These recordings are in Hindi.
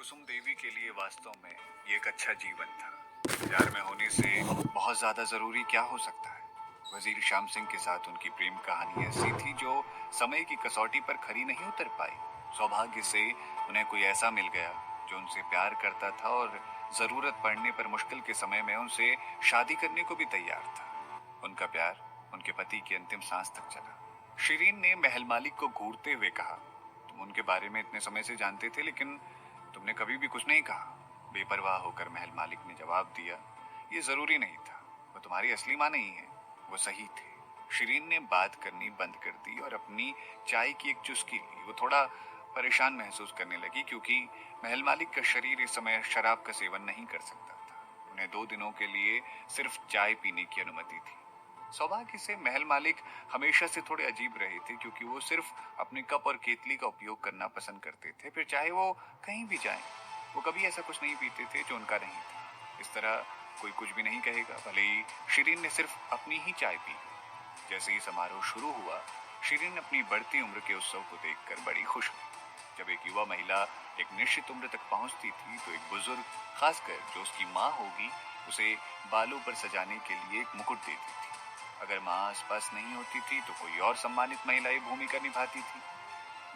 कुसुम देवी के लिए वास्तव में ये एक अच्छा जीवन था। प्यार में होने से बहुत ज्यादा जरूरी क्या हो सकता है। वजीर श्याम सिंह के साथ उनकी प्रेम कहानी ऐसी थी जो समय की कसौटी पर खरी नहीं उतर पाई। सौभाग्य से उन्हें कोई ऐसा मिल गया जो उनसे प्यार करता था और जरूरत पड़ने पर मुश्किल के समय में उनसे शादी करने को भी तैयार था। उनका प्यार उनके पति की अंतिम सांस तक चला। शिरीन ने महल मालिक को घूरते हुए कहा, तुम उनके बारे में इतने समय से जानते थे लेकिन तुमने कभी भी कुछ नहीं कहा। बेपरवाह होकर महल मालिक ने जवाब दिया, ये जरूरी नहीं था, वो तुम्हारी असली माँ नहीं है, वो सही थे। शिरीन ने बात करनी बंद कर दी और अपनी चाय की एक चुस्की ली। वो थोड़ा परेशान महसूस करने लगी क्योंकि महल मालिक का शरीर इस समय शराब का सेवन नहीं कर सकता था। उन्हें 2 दिनों के लिए सिर्फ चाय पीने की अनुमति थी। सौभाग्य से महल मालिक हमेशा से थोड़े अजीब रहे थे क्योंकि वो सिर्फ अपने कप और केतली का उपयोग करना पसंद करते थे। फिर चाहे वो कहीं भी जाएं, वो कभी ऐसा कुछ नहीं पीते थे जो उनका नहीं था। इस तरह कोई कुछ भी नहीं कहेगा, भले ही शिरीन ने सिर्फ अपनी ही चाय पी। जैसे ही समारोह शुरू हुआ, शिरीन अपनी बढ़ती उम्र के उत्सव को देखकर बड़ी खुश हुई। जब एक युवा महिला एक निश्चित उम्र तक पहुंचती थी तो एक बुजुर्ग, खासकर जो उसकी माँ होगी, उसे बालों पर सजाने के लिए एक मुकुट देती थी। अगर माँ आसपास नहीं होती थी तो कोई और सम्मानित महिला ये भूमिका निभाती थी।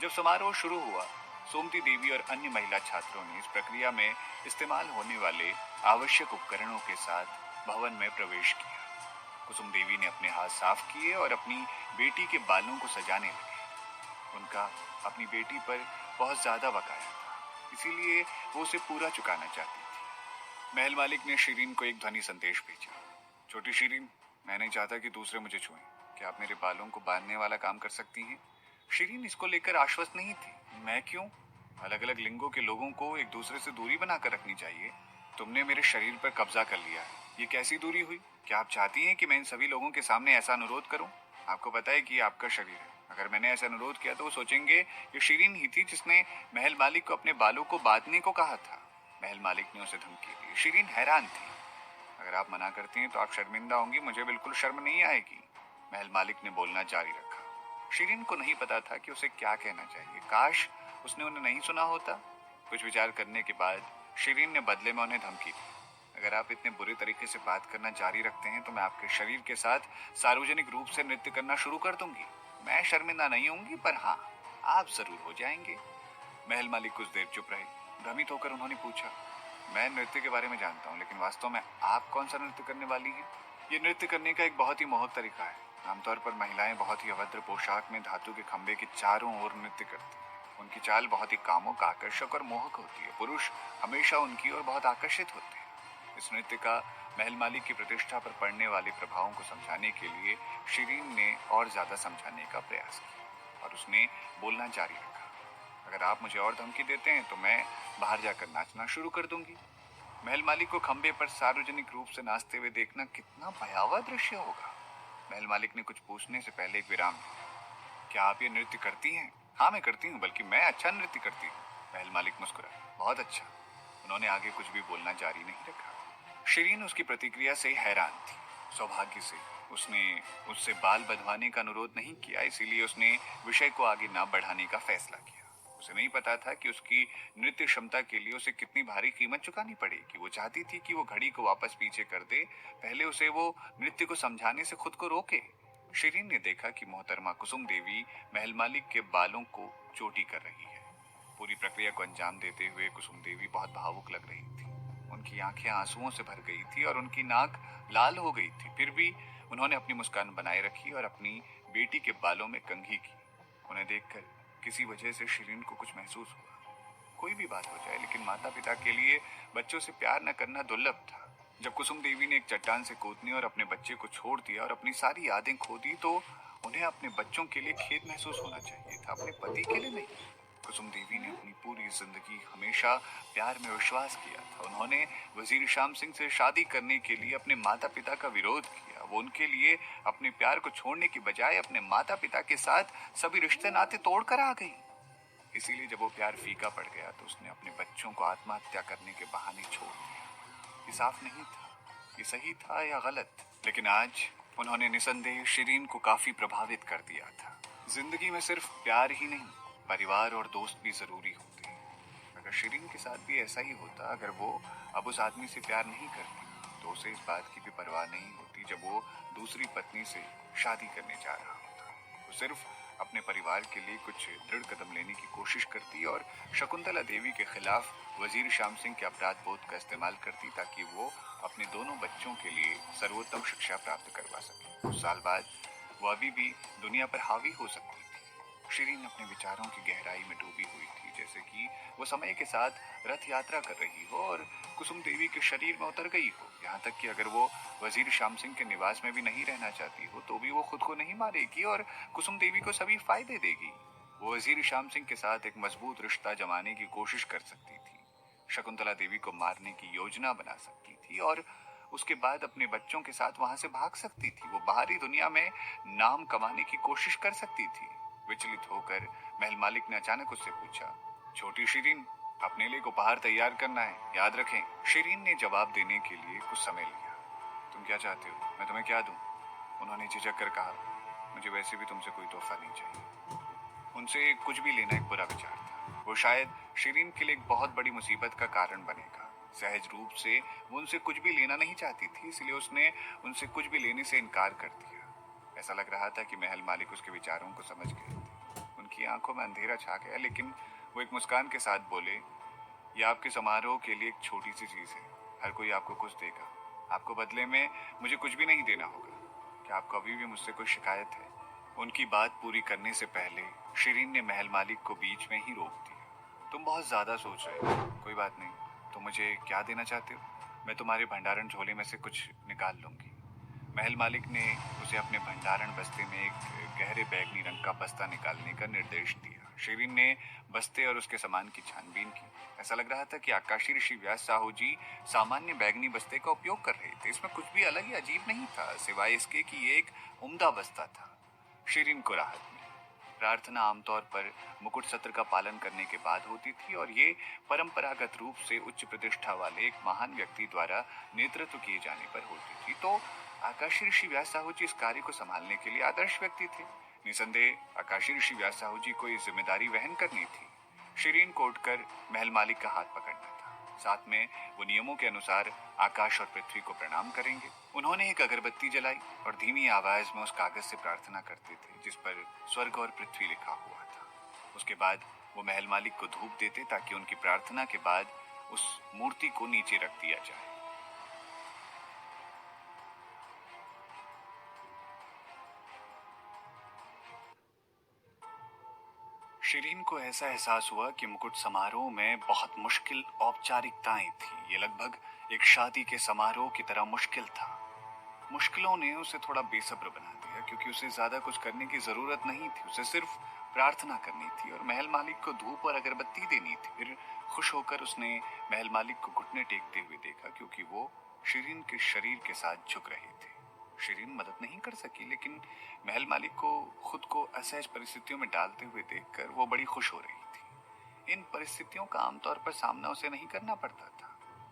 जब समारोह शुरू हुआ, सोमती देवी और अन्य महिला छात्रों ने इस प्रक्रिया में इस्तेमाल होने वाले आवश्यक उपकरणों के साथ भवन में प्रवेश किया। कुसुम देवी ने अपने हाथ साफ किए और अपनी बेटी के बालों को सजाने लगे। उनका अपनी बेटी पर बहुत ज्यादा बकाया था, इसीलिए वो उसे पूरा चुकाना चाहती थी। महल मालिक ने शिरीन को एक ध्वनि संदेश भेजा, छोटी शिरीन, मैं नहीं चाहता कि दूसरे मुझे छुएं। क्या आप मेरे बालों को बांधने वाला काम कर सकती हैं? शिरीन इसको लेकर आश्वस्त नहीं थी। मैं क्यों? अलग अलग लिंगों के लोगों को एक दूसरे से दूरी बनाकर रखनी चाहिए। तुमने मेरे शरीर पर कब्जा कर लिया है, ये कैसी दूरी हुई? क्या आप चाहती हैं कि मैं इन सभी लोगों के सामने ऐसा अनुरोध करूं? आपको पता है कि ये आपका शरीर है। अगर मैंने ऐसा अनुरोध किया तो वो सोचेंगे ये शिरीन ही थी जिसने महल मालिक को अपने बालों को बांधने को कहा था। महल मालिक ने उसे धमकी दी। शिरीन हैरान थी। अगर आप मना करती हैं तो आप शर्मिंदा होंगी, मुझे बिल्कुल शर्म नहीं आएगी। महल मालिक ने बोलना जारी रखा। शिरीन को नहीं पता था कि उसे क्या कहना चाहिए। काश उसने उन्हें नहीं सुना होता। कुछ विचार करने के बाद शिरीन ने बदले में उन्हें धमकी दी, अगर आप इतने बुरे तरीके से बात करना जारी रखते हैं तो मैं आपके शरीर के साथ सार्वजनिक रूप से नृत्य करना शुरू कर दूंगी। मैं शर्मिंदा नहीं होंगी, पर हाँ, आप जरूर हो जाएंगे। महल मालिक कुछ देर चुप रहे। भ्रमित होकर उन्होंने पूछा, मैं नृत्य के बारे में जानता हूँ, लेकिन वास्तव में आप कौन सा नृत्य करने वाली हैं? ये नृत्य करने का एक बहुत ही मोहक तरीका है। आमतौर पर महिलाएं बहुत ही अभद्र पोशाक में धातु के खंभे के चारों ओर नृत्य करती हैं। उनकी चाल बहुत ही कामुक, आकर्षक और मोहक होती है। पुरुष हमेशा उनकी ओर बहुत आकर्षित होते हैं। इस नृत्य का महल मालिक की प्रतिष्ठा पर पड़ने वाले प्रभावों को समझाने के लिए शिरीन ने और ज्यादा समझाने का प्रयास किया और उसने बोलना जारी रखा, अगर आप मुझे और धमकी देते हैं तो मैं बाहर जाकर नाचना शुरू कर दूंगी। महल मालिक को खंबे पर सार्वजनिक रूप से नाचते हुए देखना कितना भयावह दृश्य होगा। महल मालिक ने कुछ पूछने से पहले एक विराम दिया, क्या आप ये नृत्य करती हैं? हाँ, मैं करती हूँ, बल्कि मैं अच्छा नृत्य करती हूँ। महल मालिक मुस्कुराए, बहुत अच्छा। उन्होंने आगे कुछ भी बोलना जारी नहीं रखा। शिरीन उसकी प्रतिक्रिया से हैरान थी। सौभाग्य से उसने उससे बाल बंधवाने का अनुरोध नहीं किया, इसीलिए उसने विषय को आगे ना बढ़ाने का फैसला किया। उसे नहीं पता था कि उसकी नृत्य क्षमता के लिए उसे कितनी भारी कीमत चुकानी पड़ेगी। वो चाहती थी कि वो घड़ी को वापस पीछे कर दे, पहले उसे वो नृत्य को समझाने से खुद को रोके। शिरीन ने देखा कि मोहतरमा कुसुम देवी महल मालिक के बालों को चोटी कर रही है। पूरी प्रक्रिया को अंजाम देते हुए कुसुम देवी बहुत भावुक लग रही थी। उनकी आंखें आंसुओं से भर गई थी और उनकी नाक लाल हो गई थी। फिर भी उन्होंने अपनी मुस्कान बनाए रखी और अपनी बेटी के बालों में कंघी की। उन्हें देखकर किसी वजह से शिरीन को कुछ महसूस हुआ। कोई भी बात हो जाए, लेकिन माता पिता के लिए बच्चों से प्यार न करना दुर्लभ था। जब कुसुम देवी ने एक चट्टान से कूदने और अपने बच्चे को छोड़ दिया और अपनी सारी यादें खो दी, तो उन्हें अपने बच्चों के लिए खेद महसूस होना चाहिए था, अपने पति के लिए नहीं। कुसुम देवी ने अपनी पूरी जिंदगी हमेशा प्यार में विश्वास किया था। उन्होंने वजीर श्याम सिंह से शादी करने के लिए अपने माता पिता का विरोध किया। वो उनके लिए अपने प्यार को छोड़ने की बजाय अपने माता पिता के साथ सभी रिश्ते नाते तोड़कर आ गई। इसीलिए जब वो प्यार फीका पड़ गया तो उसने अपने बच्चों को आत्महत्या करने के बहाने छोड़ दिया। ये साफ नहीं था, ये सही था या गलत, लेकिन आज उन्होंने निसंदेह शिरीन को काफी प्रभावित कर दिया था। जिंदगी में सिर्फ प्यार ही नहीं, परिवार और दोस्त भी जरूरी होते हैं। अगर शिरीन के साथ भी ऐसा ही होता, अगर वो अब उस आदमी से प्यार नहीं करती, तो उसे इस बात की भी परवाह नहीं होती जब वो दूसरी पत्नी से शादी करने जा रहा होता। वो सिर्फ अपने परिवार के लिए कुछ दृढ़ कदम लेने की कोशिश करती और शकुंतला देवी के खिलाफ वजीर श्याम सिंह के अपराध बोध का इस्तेमाल करती, ताकि वो अपने दोनों बच्चों के लिए सर्वोत्तम शिक्षा प्राप्त करवा सके। कुछ साल बाद वो अभी भी दुनिया पर हावी हो सकती थी। शिरीन अपने विचारों की गहराई में डूबी हुई थी, जैसे कि वो समय के साथ रथ यात्रा कर रही हो और कुसुम देवी के शरीर में उतर गई हो। यहाँ तक कि अगर वो वजीर श्याम सिंह के निवास में भी नहीं रहना चाहती हो, तो भी वो खुद को नहीं मारेगी और कुसुम देवी को सभी फायदे देगी। वो वजीर श्याम सिंह के साथ एक मजबूत रिश्ता जमाने की कोशिश कर सकती थी, शकुंतला देवी को मारने की योजना बना सकती थी और उसके बाद अपने बच्चों के साथ वहां से भाग सकती थी। वो बाहरी दुनिया में नाम कमाने की कोशिश कर सकती थी। विचलित होकर महल मालिक ने अचानक उससे पूछा, छोटी शिरीन, अपने लिए उपहार तैयार करना है, याद रखें। शिरीन ने जवाब देने के लिए कुछ समय लिया। तुम क्या चाहते हो, मैं तुम्हें क्या दूं? उन्होंने झिझक कर कहा, मुझे वैसे भी तुमसे कोई तोहफा नहीं चाहिए। उनसे कुछ भी लेना एक बुरा विचार था। वो शायद शिरीन के लिए एक बहुत बड़ी मुसीबत का कारण बनेगा। सहज रूप से वो उनसे कुछ भी लेना नहीं चाहती थी, इसलिए उसने उनसे कुछ भी लेने से इनकार कर दिया। ऐसा लग रहा था कि महल मालिक उसके विचारों को समझ गए थे। उनकी आंखों में अंधेरा छा गया, लेकिन वो एक मुस्कान के साथ बोले, ये आपके समारोह के लिए एक छोटी सी चीज है। हर कोई आपको कुछ देगा, आपको बदले में मुझे कुछ भी नहीं देना होगा। क्या आपको अभी भी मुझसे कोई शिकायत है? उनकी बात पूरी करने से पहले शिरीन ने महल मालिक को बीच में ही रोक दिया। तुम बहुत ज्यादा सोच रहे हो। कोई बात नहीं, तुम मुझे क्या देना चाहते हो? मैं तुम्हारे भंडारण झोले में से कुछ निकाल लूंगी। महल मालिक ने उसे अपने भंडारण बस्ते में एक गहरे बैगनी रंग का बस्ता निकालने का निर्देश दिया। शिरीन ने बस्ते और उसके सामान की छानबीन की। ऐसा लग रहा था कि आकाशी ऋषि व्यास साहू जी सामान्य बैगनी बस्ते का उपयोग कर रहे थे। इसमें कुछ भी अलग या अजीब नहीं था, सिवाय इसके कि ये एक उम्दा बस्ता था। शिरीन को राहत मिली। प्रार्थना आमतौर पर मुकुट सत्र का पालन करने के बाद होती थी और ये परंपरागत रूप से उच्च प्रतिष्ठा वाले एक महान व्यक्ति द्वारा नेतृत्व किए जाने पर होती थी। तो आकाशी ऋषि व्यास साहू जी इस कार्य को संभालने के लिए आदर्श व्यक्ति थे। निसंदेह आकाशी ऋषि व्यास साहू जी को ये जिम्मेदारी वहन करनी थी। शिरीन को उठकर महल मालिक का हाथ पकड़ना था। साथ में वो नियमों के अनुसार आकाश और पृथ्वी को प्रणाम करेंगे। उन्होंने एक अगरबत्ती जलाई और धीमी आवाज में उस कागज से प्रार्थना करते थे जिस पर स्वर्ग और पृथ्वी लिखा हुआ था। उसके बाद वो महल मालिक को धूप देते ताकि उनकी प्रार्थना के बाद उस मूर्ति को नीचे रख दिया जाए। शिरीन को ऐसा एहसास हुआ कि मुकुट समारोह में बहुत मुश्किल औपचारिकताएं थी। ये लगभग एक शादी के समारोह की तरह मुश्किल था। मुश्किलों ने उसे थोड़ा बेसब्र बना दिया, क्योंकि उसे ज्यादा कुछ करने की जरूरत नहीं थी। उसे सिर्फ प्रार्थना करनी थी और महल मालिक को धूप और अगरबत्ती देनी थी। फिर खुश होकर उसने महल मालिक को घुटने टेकते हुए देखा, क्योंकि वो शिरीन के शरीर के साथ झुक रहे थे। शिरीन मदद नहीं कर सकी, लेकिन महल मालिक को खुद को असहज परिस्थितियों में डालते हुए देखकर वो बड़ी खुश हो रही थी। इन परिस्थितियों का आमतौर पर सामना उसे नहीं करना पड़ता था।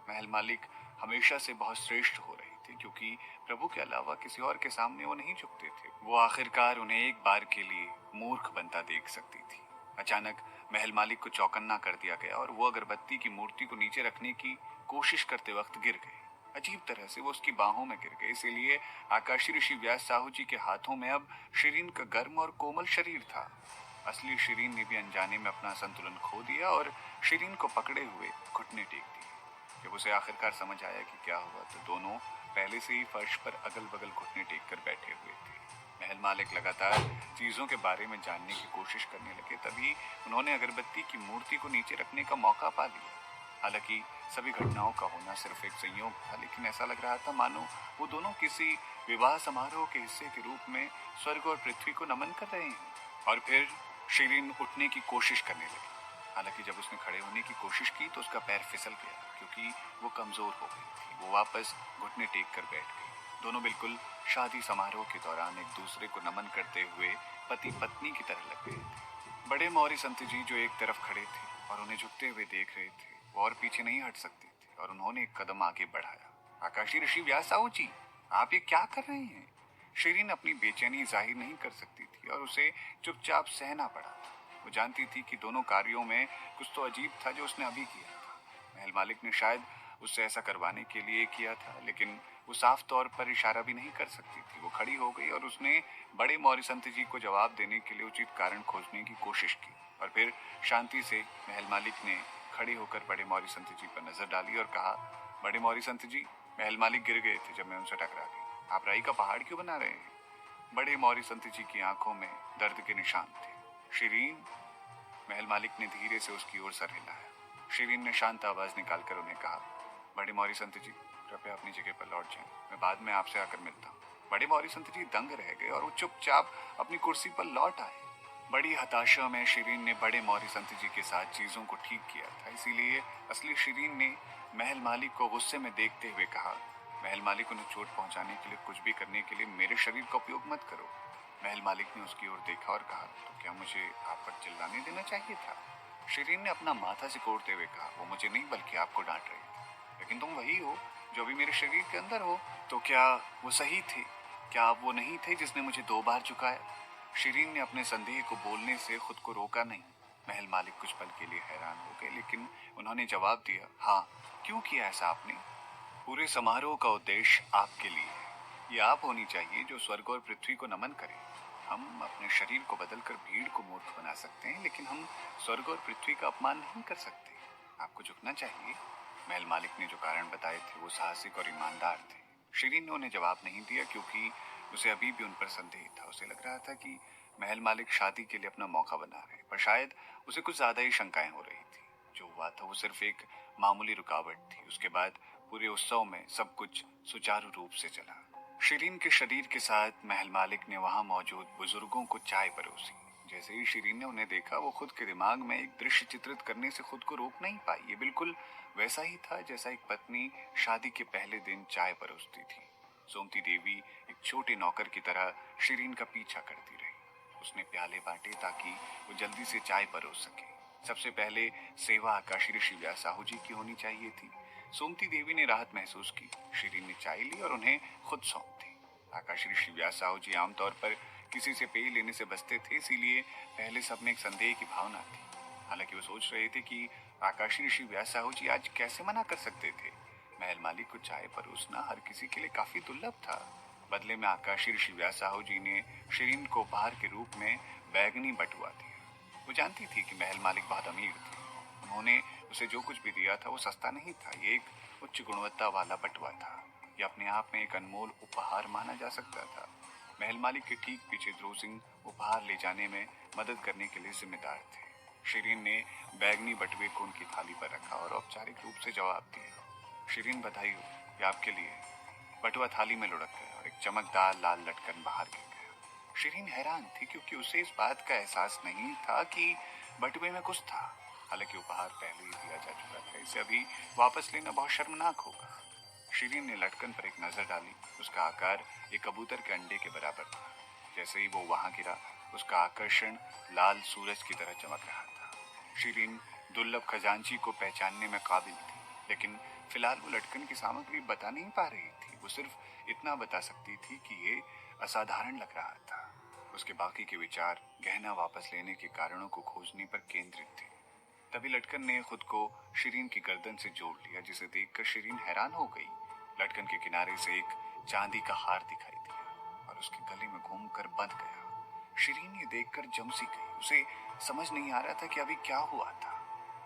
महल मालिक हमेशा से बहुत श्रेष्ठ हो रहे थे, क्योंकि प्रभु के अलावा किसी और के सामने वो नहीं झुकते थे। वो आखिरकार उन्हें एक बार के लिए मूर्ख बनता देख सकती थी। अचानक महल मालिक को चौकन्ना कर दिया गया और वो अगरबत्ती की मूर्ति को नीचे रखने की कोशिश करते वक्त गिर गए। अजीब तरह से वो उसकी बाहों में गिर गए। इसीलिए आकाशी ऋषि व्यास साहू जी के हाथों में अब शिरीन का गर्म और कोमल शरीर था। असली शिरीन ने भी अनजाने में अपना संतुलन खो दिया और शिरीन को पकड़े हुए घुटने टेक दिए। जब उसे आखिरकार समझ आया कि क्या हुआ, तो दोनों पहले से ही फर्श पर अगल बगल घुटने टेक कर बैठे हुए थे। महल मालिक लगातार चीजों के बारे में जानने की कोशिश करने लगे। तभी उन्होंने अगरबत्ती की मूर्ति को नीचे रखने का मौका पा लिया। हालांकि सभी घटनाओं का होना सिर्फ एक संयोग था, लेकिन ऐसा लग रहा था मानो वो दोनों किसी विवाह समारोह के हिस्से के रूप में स्वर्ग और पृथ्वी को नमन कर रहे हैं। और फिर शिरीन उठने की कोशिश करने लगी। हालांकि जब उसने खड़े होने की कोशिश की तो उसका पैर फिसल गया, क्योंकि वो कमजोर हो गई थी। वो वापस घुटने टेक कर बैठ गई। दोनों बिल्कुल शादी समारोह के दौरान एक दूसरे को नमन करते हुए पति पत्नी की तरह लग गए थे। बड़े मौर्य संत जी जो एक तरफ खड़े थे और उन्हें झुकते हुए देख रहे थे, वो और पीछे नहीं हट सकते थे और उन्होंने एक कदम आगे बढ़ाया। आकाशी ऋषि व्यास साहू जी, आप ये क्या कर रहे हैं? शिरीन अपनी बेचैनी जाहिर नहीं कर सकती थी और उसे चुपचाप सहना पड़ा था। वो जानती थी कि दोनों कार्यों में कुछ तो अजीब था जो उसने अभी किया था। महल मालिक ने शायद उससे ऐसा करवाने के लिए किया था, लेकिन वो साफ तौर पर इशारा भी नहीं कर सकती थी। वो खड़ी हो गई और उसने बड़े मौर्य संत जी को जवाब देने के लिए उचित कारण खोजने की कोशिश की। और फिर शांति से महल मालिक ने खड़े होकर बड़े मौर्य संत जी पर नजर डाली और कहा, बड़े मौर्य संत जी, महल मालिक गिर गए थे जब मैं उनसे टकरा गई। आप राई का पहाड़ क्यों बना रहे हैं? बड़े मौर्य संत जी की आंखों में दर्द के निशान थे। शिरीन, महल मालिक ने धीरे से उसकी ओर सर हिलाया। शिरीन ने शांत आवाज निकालकर उन्हें कहा, बड़े मौर्य संत जी, कृपया अपनी जगह पर लौट जाएं। मैं बाद में आपसे आकर मिलता हूँ। बड़े मौर्य संत जी दंग रह गए और वो चुपचाप अपनी कुर्सी पर लौट आए। बड़ी हताशा में शिरीन ने बड़े मौर्य संत जी के साथ चीजों को ठीक किया था, इसीलिए असली शिरीन ने महल मालिक को गुस्से में देखते हुए कहा, महल मालिक, उन्हें चोट पहुंचाने के लिए कुछ भी करने के लिए मेरे शरीर का उपयोग मत करो। महल मालिक ने उसकी ओर देखा और कहा, तो क्या मुझे आप पर चिल्लाने देना चाहिए था? शिरीन ने अपना माथा सिकोड़ते हुए कहा, वो मुझे नहीं बल्कि आपको डांट रही थी। लेकिन तुम वही हो जो अभी मेरे शरीर के अंदर हो। तो क्या वो सही थे? क्या आप वो नहीं थे जिसने मुझे 2 बार झुकाया? शिरीन ने अपने संदेह को बोलने से खुद को रोका नहीं। महल मालिक कुछ पल के लिए हैरान हो गए, लेकिन उन्होंने जवाब दिया, हाँ, क्यों किया ऐसा आपने? पूरे समारोह का उद्देश्य आपके लिए है। ये आप होनी चाहिए जो स्वर्ग और पृथ्वी को नमन करे। हम अपने शरीर को बदलकर भीड़ को मूर्ख बना सकते हैं, लेकिन हम स्वर्ग और पृथ्वी का अपमान नहीं कर सकते। आपको झुकना चाहिए। महल मालिक ने जो कारण बताए थे वो साहसिक और ईमानदार थे। शिरीन ने उन्हें जवाब नहीं दिया क्योंकि उसे अभी भी उन पर संदेह था। उसे लग रहा था कि महल मालिक शादी के लिए अपना मौका बना रहे, पर शायद उसे कुछ ज्यादा ही शंकाएं हो रही थी। जो हुआ था वो सिर्फ एक मामूली रुकावट थी। उसके बाद पूरे उत्सव में सब कुछ सुचारू रूप से चला। शिरीन के शरीर के साथ महल मालिक ने वहां मौजूद बुजुर्गों को चाय परोसी। जैसे ही शिरीन ने उन्हें देखा, वो खुद के दिमाग में एक दृश्य चित्रित करने से खुद को रोक नहीं पाई। ये बिल्कुल वैसा ही था जैसा एक पत्नी शादी के पहले दिन चाय परोसती थी। सोमती देवी एक छोटे नौकर की तरह शिरीन का पीछा करती रही। उसने प्याले बांटे ताकि वो जल्दी से चाय परोस सके। सबसे पहले सेवा आकाशी ऋषि व्यास साहू जी की होनी चाहिए थी। सोमती देवी ने राहत महसूस की। शिरीन ने चाय ली और उन्हें खुद सौंप दी। आकाशी ऋषि व्यास साहू जी आमतौर पर किसी से पेय लेने से बचते थे, इसीलिए पहले सब में एक संदेह की भावना थी। हालांकि वो सोच रहे थे कि आकाशी ऋषि व्यास साहू जी आज कैसे मना कर सकते थे। महल मालिक को चाय परोसना हर किसी के लिए काफी दुर्लभ था। बदले में आकाशी ऋषि व्यास साहू जी ने शिरीन को उपहार के रूप में बैगनी बटुआ दिया। वो जानती थी कि महल मालिक बहुत अमीर थे। उन्होंने उसे जो कुछ भी दिया था वो सस्ता नहीं था। ये एक उच्च गुणवत्ता वाला बटुआ था। ये अपने आप में एक अनमोल उपहार माना जा सकता था। महल मालिक के ठीक पीछे ध्रुव सिंह उपहार ले जाने में मदद करने के लिए जिम्मेदार थे। शिरीन ने बैगनी बटुए को उनकी थाली पर रखा और औपचारिक रूप से जवाब दिया, शिरीन, बधाई हो, ये आपके लिए। बटुआ थाली में लुढ़क गया और एक चमकदार लाल लटकन बाहर गिर गया। शिरीन हैरान थी क्योंकि उसे इस बात का एहसास नहीं था कि बटुए में कुछ था। हालांकि उपहार पहले ही दिया जा चुका था, इसे अभी वापस लेना बहुत शर्मनाक होगा। शिरीन ने लटकन पर एक नजर डाली। उसका आकार एक कबूतर के अंडे के बराबर था। जैसे ही वो वहां गिरा, उसका आकर्षण लाल सूरज की तरह चमक रहा था। शिरीन दुर्लभ खजांची को पहचानने में काबिल थी, लेकिन फिलहाल वो लटकन की सामग्री बता नहीं पा रही थी। वो सिर्फ इतना बता सकती थी कि ये असाधारण लग रहा था। उसके बाकी के विचार गहना वापस लेने के कारणों को खोजने पर केंद्रित थे। तभी लटकन ने खुद को शिरीन की गर्दन से जोड़ लिया, जिसे देखकर शिरीन हैरान हो गई। लटकन के किनारे से एक चांदी का हार दिखाई दिया और उसके गले में घूमकर बंध गया। शिरीन ये देखकर जम सी गई। उसे समझ नहीं आ रहा था कि अभी क्या हुआ था।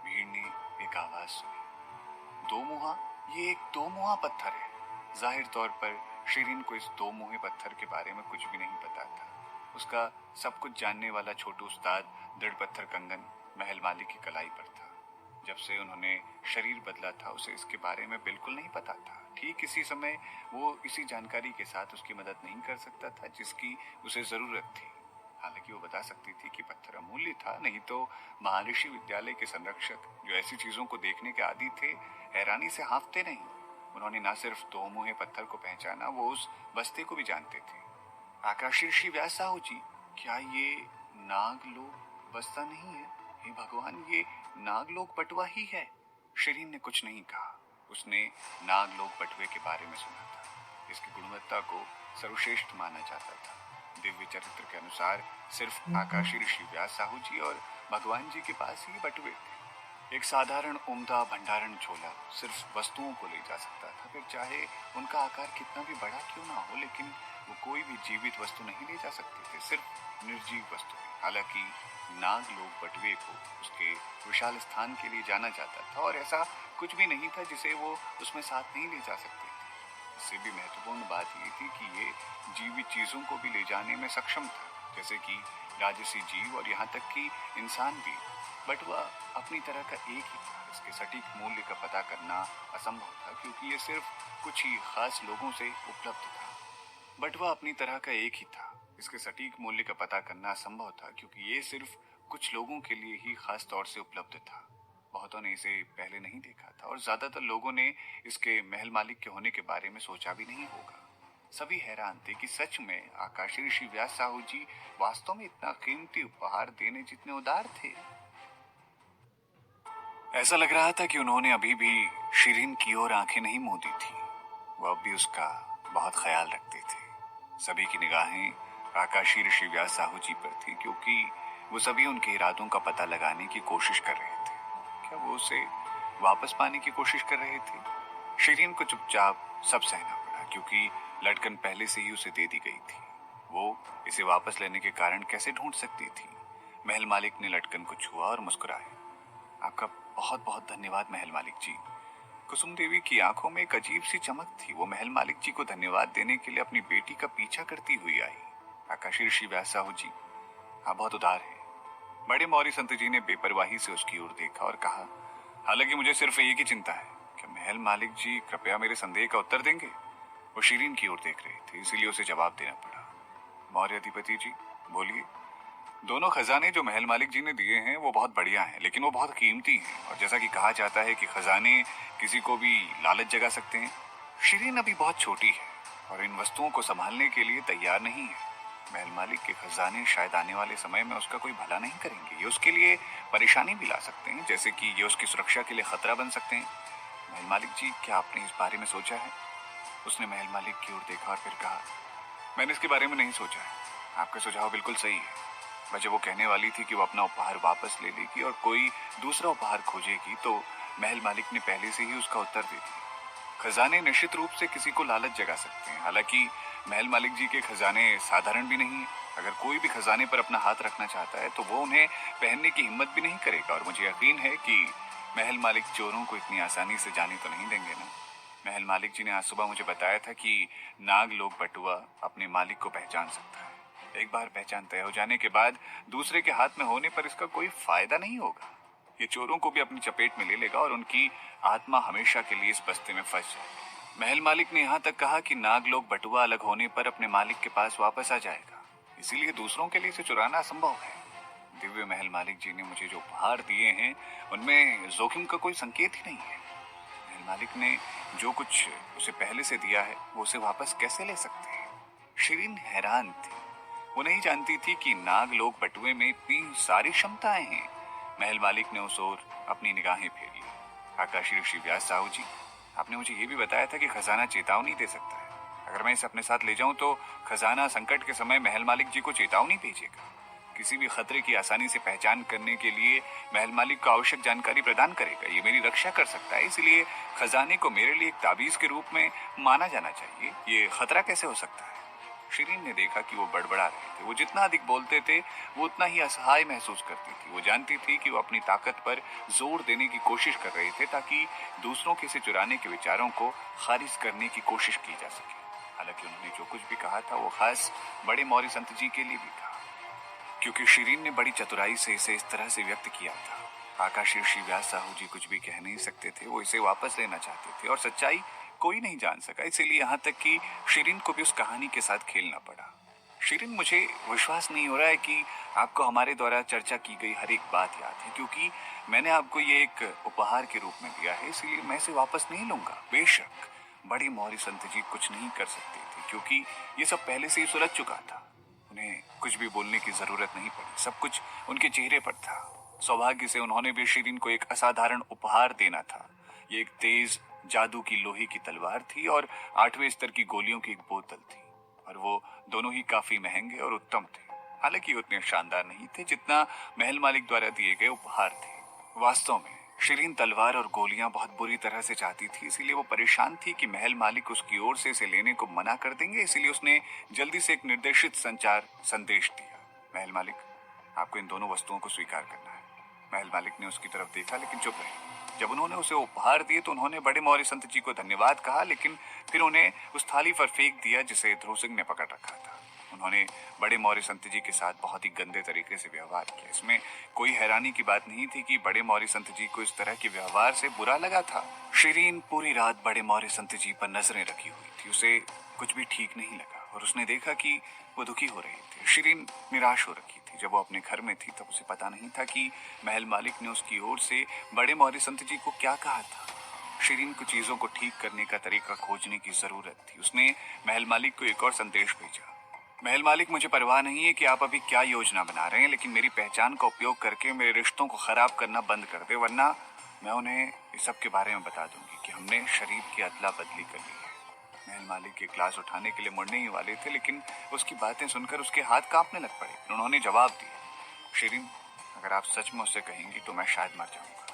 भीड़ ने एक आवाज सुनी, दो मुहा, ये एक दो मुहा पत्थर है। जाहिर तौर पर शिरीन को इस दो मुहे पत्थर के बारे में कुछ भी नहीं पता था। उसका सब कुछ जानने वाला छोटू उस्ताद दृढ़ पत्थर कंगन महल मालिक की कलाई पर था। जब से उन्होंने शरीर बदला था, उसे इसके बारे में बिल्कुल नहीं पता था। ठीक इसी समय वो इसी जानकारी के साथ उसकी मदद नहीं कर सकता था जिसकी उसे जरूरत थी। हालांकि वो बता सकती थी कि पत्थर अमूल्य था, नहीं तो महर्षि विद्यालय के संरक्षक, जो ऐसी चीजों को देखने के आदी थे, हैरानी से हाँफते नहीं। उन्होंने न सिर्फ दो मुहे पत्थर को पहचाना, वो उस बस्ते को भी जानते थे। आकाशी ऋषि व्यास साहू जी, क्या ये नागलोक बस्ता नहीं है? हे भगवान, ये नागलोक बटुआ ही है। शिरीन ने कुछ नहीं कहा। उसने नागलोक बटुए के बारे में सुना था। इसकी गुणवत्ता को सर्वश्रेष्ठ माना जाता था। दिव्य चरित्र के अनुसार सिर्फ आकाशी ऋषि व्यास साहू जी और भगवान जी के पास ही बटुए थे। एक साधारण उम्दा भंडारण झोला सिर्फ वस्तुओं को ले जा सकता था, फिर चाहे उनका आकार कितना भी बड़ा क्यों ना हो, लेकिन वो कोई भी जीवित वस्तु नहीं ले जा सकते थे, सिर्फ निर्जीव वस्तुएं। हालांकि नाग लोग बटुए को उसके विशाल स्थान के लिए जाना जाता था और ऐसा कुछ भी नहीं था जिसे वो उसमें साथ नहीं ले जा सकते थे। इससे भी महत्वपूर्ण बात ये थी कि ये जीवित चीजों को भी ले जाने में सक्षम था, जैसे कि राजसी जीव और यहाँ तक कि इंसान भी। बट वह अपनी तरह का एक ही था। इसके सटीक मूल्य का पता करना असंभव था क्योंकि ये सिर्फ कुछ ही खास लोगों से उपलब्ध था। बट वह अपनी तरह का एक ही था। इसके सटीक मूल्य का पता करना असंभव था क्योंकि ये सिर्फ कुछ लोगों के लिए ही खास तौर से उपलब्ध था। बहुतों ने इसे पहले नहीं देखा था और ज्यादातर लोगों ने इसके महल मालिक के होने के बारे में सोचा भी नहीं होगा। सभी हैरान थे कि सच में आकाशी ऋषि व्यास साहू जी वास्तव में इतना कीमती उपहार देने जितने उदार थे। ऐसा लग रहा था कि उन्होंने अभी भी शिरीन की ओर आंखें नहीं मूंदी थी। वो अब भी उसका बहुत ख्याल रखते थे। सभी की निगाहें आकाशी ऋषि व्यास साहू जी पर थी क्योंकि वो सभी उनके इरादों का पता लगाने की कोशिश कर रहे थे। क्या वो उसे वापस पाने की कोशिश कर रहे थे? शिरीन को चुपचाप सब सहना पड़ा क्योंकि लटकन पहले से ही उसे दे दी गई थी। वो इसे वापस लेने के कारण कैसे ढूंढ सकती थी? महल मालिक ने लटकन को छुआ और मुस्कुराया। आपका बहुत बहुत धन्यवाद महल मालिक जी। कुसुम देवी की आंखों में एक अजीब सी चमक थी। वो महल मालिक जी को धन्यवाद देने के लिए अपनी बेटी का पीछा करती हुई आई। आकाशी ऋषि व्यास साहू जी, आप बहुत उदार हैं। बड़े मौर्य संत जी ने बेपरवाही से उसकी ओर देखा और कहा, हालांकि मुझे सिर्फ एक ही चिंता है, क्या महल मालिक जी कृपया मेरे संदेह का उत्तर देंगे? वो शिरीन की ओर देख रहे थे, इसीलिए उसे जवाब देना पड़ा। मौर्य अधिपति जी, बोलिए। दोनों खजाने जो महल मालिक जी ने दिए हैं वो बहुत बढ़िया हैं, लेकिन वो बहुत कीमती हैं और जैसा कि कहा जाता है कि खजाने किसी को भी लालच जगा सकते हैं। शिरीन अभी बहुत छोटी है और इन वस्तुओं को संभालने के लिए तैयार नहीं है। महल मालिक के खजाने शायद आने वाले समय में उसका कोई भला नहीं करेंगे। ये उसके लिए परेशानी भी ला सकते हैं, जैसे कि ये उसकी सुरक्षा के लिए खतरा बन सकते हैं। महल मालिक जी, क्या आपने इस बारे में सोचा है? उसने महल मालिक की ओर देखा और फिर कहा, मैंने इसके बारे में नहीं सोचा है। आपका सुझाव बिल्कुल सही है। वजह वो कहने वाली थी कि वो अपना उपहार वापस ले लेगी और कोई दूसरा उपहार खोजेगी तो महल मालिक ने पहले से ही उसका उत्तर दे दिया। खजाने निश्चित रूप से किसी को लालच जगा सकते हैं। हालांकि महल मालिक जी के खजाने साधारण भी नहीं है। अगर कोई भी खजाने पर अपना हाथ रखना चाहता है तो वो उन्हें पहनने की हिम्मत भी नहीं करेगा और मुझे यकीन है कि महल मालिक चोरों को इतनी आसानी से जाने तो नहीं देंगे ना। महल मालिक जी ने आज सुबह मुझे बताया था कि नाग लोग बटुआ अपने मालिक को पहचान सकता है। एक बार पहचान तय हो जाने के बाद दूसरे के हाथ में होने पर इसका कोई फायदा नहीं होगा। ये चोरों को भी अपनी चपेट में ले लेगा और उनकी आत्मा हमेशा के लिए इस बस्ते में फंस जाएगी। महल मालिक ने यहाँ तक कहा कि नाग लोग बटुआ अलग होने पर अपने मालिक के पास वापस आ जाएगा, इसीलिए दूसरों के लिए इसे चुराना असंभव है। दिव्य महल मालिक जी ने मुझे जो उपहार दिए हैं उनमें जोखिम का कोई संकेत ही नहीं है। महल मालिक ने जो कुछ उसे पहले से दिया है वो उसे वापस कैसे ले सकते हैं? शिरीन हैरान थी। वो नहीं जानती थी कि नाग लोग बटुए में इतनी सारी क्षमताएं हैं। महल मालिक ने उस ओर अपनी निगाहें फेरी। आकाशी ऋषि व्यास साहू जी, आपने मुझे ये भी बताया था कि खजाना चेतावनी दे सकता है। अगर मैं इसे अपने साथ ले जाऊं तो खजाना संकट के समय महल मालिक जी को चेतावनी भेजेगा। किसी भी खतरे की आसानी से पहचान करने के लिए महल मालिक को आवश्यक जानकारी प्रदान करेगा। ये मेरी रक्षा कर सकता है, इसलिए खजाने को मेरे लिए एक ताबीज के रूप में माना जाना चाहिए। ये खतरा कैसे हो सकता है? शिरीन ने देखा कि वो बड़बड़ा रहे थे। वो जितना अधिक बोलते थे वो उतना ही असहाय महसूस करती थी। वो जानती थी कि वो अपनी ताकत पर जोर देने की कोशिश कर रहे थे ताकि दूसरों के से चुराने के विचारों को खारिज करने की कोशिश की जा सके। हालांकि उन्होंने जो कुछ भी कहा था वो खास बड़े मौर्य संत जी के लिए भी था, क्योंकि शिरीन ने बड़ी चतुराई से इसे इस तरह से व्यक्त किया था। आकाशी ऋषि व्यास साहू जी कुछ भी कह नहीं सकते थे। वो इसे वापस लेना चाहते थे और सच्चाई कोई नहीं जान सका, इसीलिए यहाँ तक कि शिरीन को भी उस कहानी के साथ खेलना पड़ा। शिरीन, मुझे विश्वास नहीं हो रहा है कि आपको हमारे द्वारा चर्चा की गई हर एक बात याद है, क्योंकि मैंने आपको ये एक उपहार के रूप में दिया है, इसलिए मैं इसे वापस नहीं लूंगा। बेशक बड़े मौर्य संत जी कुछ नहीं कर सकते थे क्योंकि ये सब पहले से ही सुलझ चुका था। उन्हें कुछ भी बोलने की जरूरत नहीं पड़ी, सब कुछ उनके चेहरे पर था। सौभाग्य से उन्होंने भी शिरीन को एक असाधारण उपहार देना था। ये एक तेज जादू की लोहे की तलवार थी और 8वें स्तर की गोलियों की एक बोतल थी, और वो दोनों ही काफी महंगे और उत्तम थे। हालांकि उतने शानदार नहीं थे जितना महल मालिक द्वारा दिए गए उपहार थे। वास्तव में शिरीन तलवार और गोलियां बहुत बुरी तरह से चाहती थी, इसीलिए वो परेशान थी कि महल मालिक उसकी ओर से इसे लेने को मना कर देंगे। इसीलिए उसने जल्दी से एक निर्देशित संचार संदेश दिया। महल मालिक, आपको इन दोनों वस्तुओं को स्वीकार करना है। महल मालिक ने उसकी तरफ देखा लेकिन चुप रहे। जब उन्होंने उसे उपहार दिए तो उन्होंने बड़े मौर्य संत जी को धन्यवाद कहा, लेकिन फिर उन्हें उस थाली पर फेंक दिया जिसे ध्रुव सिंह ने पकड़ रखा था। उन्होंने बड़े मौर्य संत जी के साथ बहुत ही गंदे तरीके से व्यवहार किया। इसमें कोई हैरानी की बात नहीं थी कि बड़े मौर्य संत जी को इस तरह के व्यवहार से बुरा लगा था। शिरीन पूरी रात बड़े मौर्य संत जी पर नजरें रखी हुई थी। उसे कुछ भी ठीक नहीं लगा और उसने देखा कि वो दुखी हो रहे थे। शिरीन निराश हो रखी थी। जब वो अपने घर में थी तब उसे पता नहीं था कि महल मालिक ने उसकी ओर से बड़े मौर्य संत जी को क्या कहा था। शिरीन को चीजों को ठीक करने का तरीका खोजने की जरूरत थी। उसने महल मालिक को एक और संदेश भेजा। महल मालिक, मुझे परवाह नहीं है कि आप अभी क्या योजना बना रहे हैं, लेकिन मेरी पहचान का उपयोग करके मेरे रिश्तों को खराब करना बंद कर दे, वरना मैं उन्हें इस सब के बारे में बता दूंगी कि हमने शरीफ की अदला बदली कर ली है। महल मालिक के ग्लास उठाने के लिए मुड़ने ही वाले थे, लेकिन उसकी बातें सुनकर उसके हाथ कांपने लग पड़े। उन्होंने जवाब दिया, शिरीन, अगर आप सच में उससे कहेंगी तो मैं शायद मर जाऊंगा।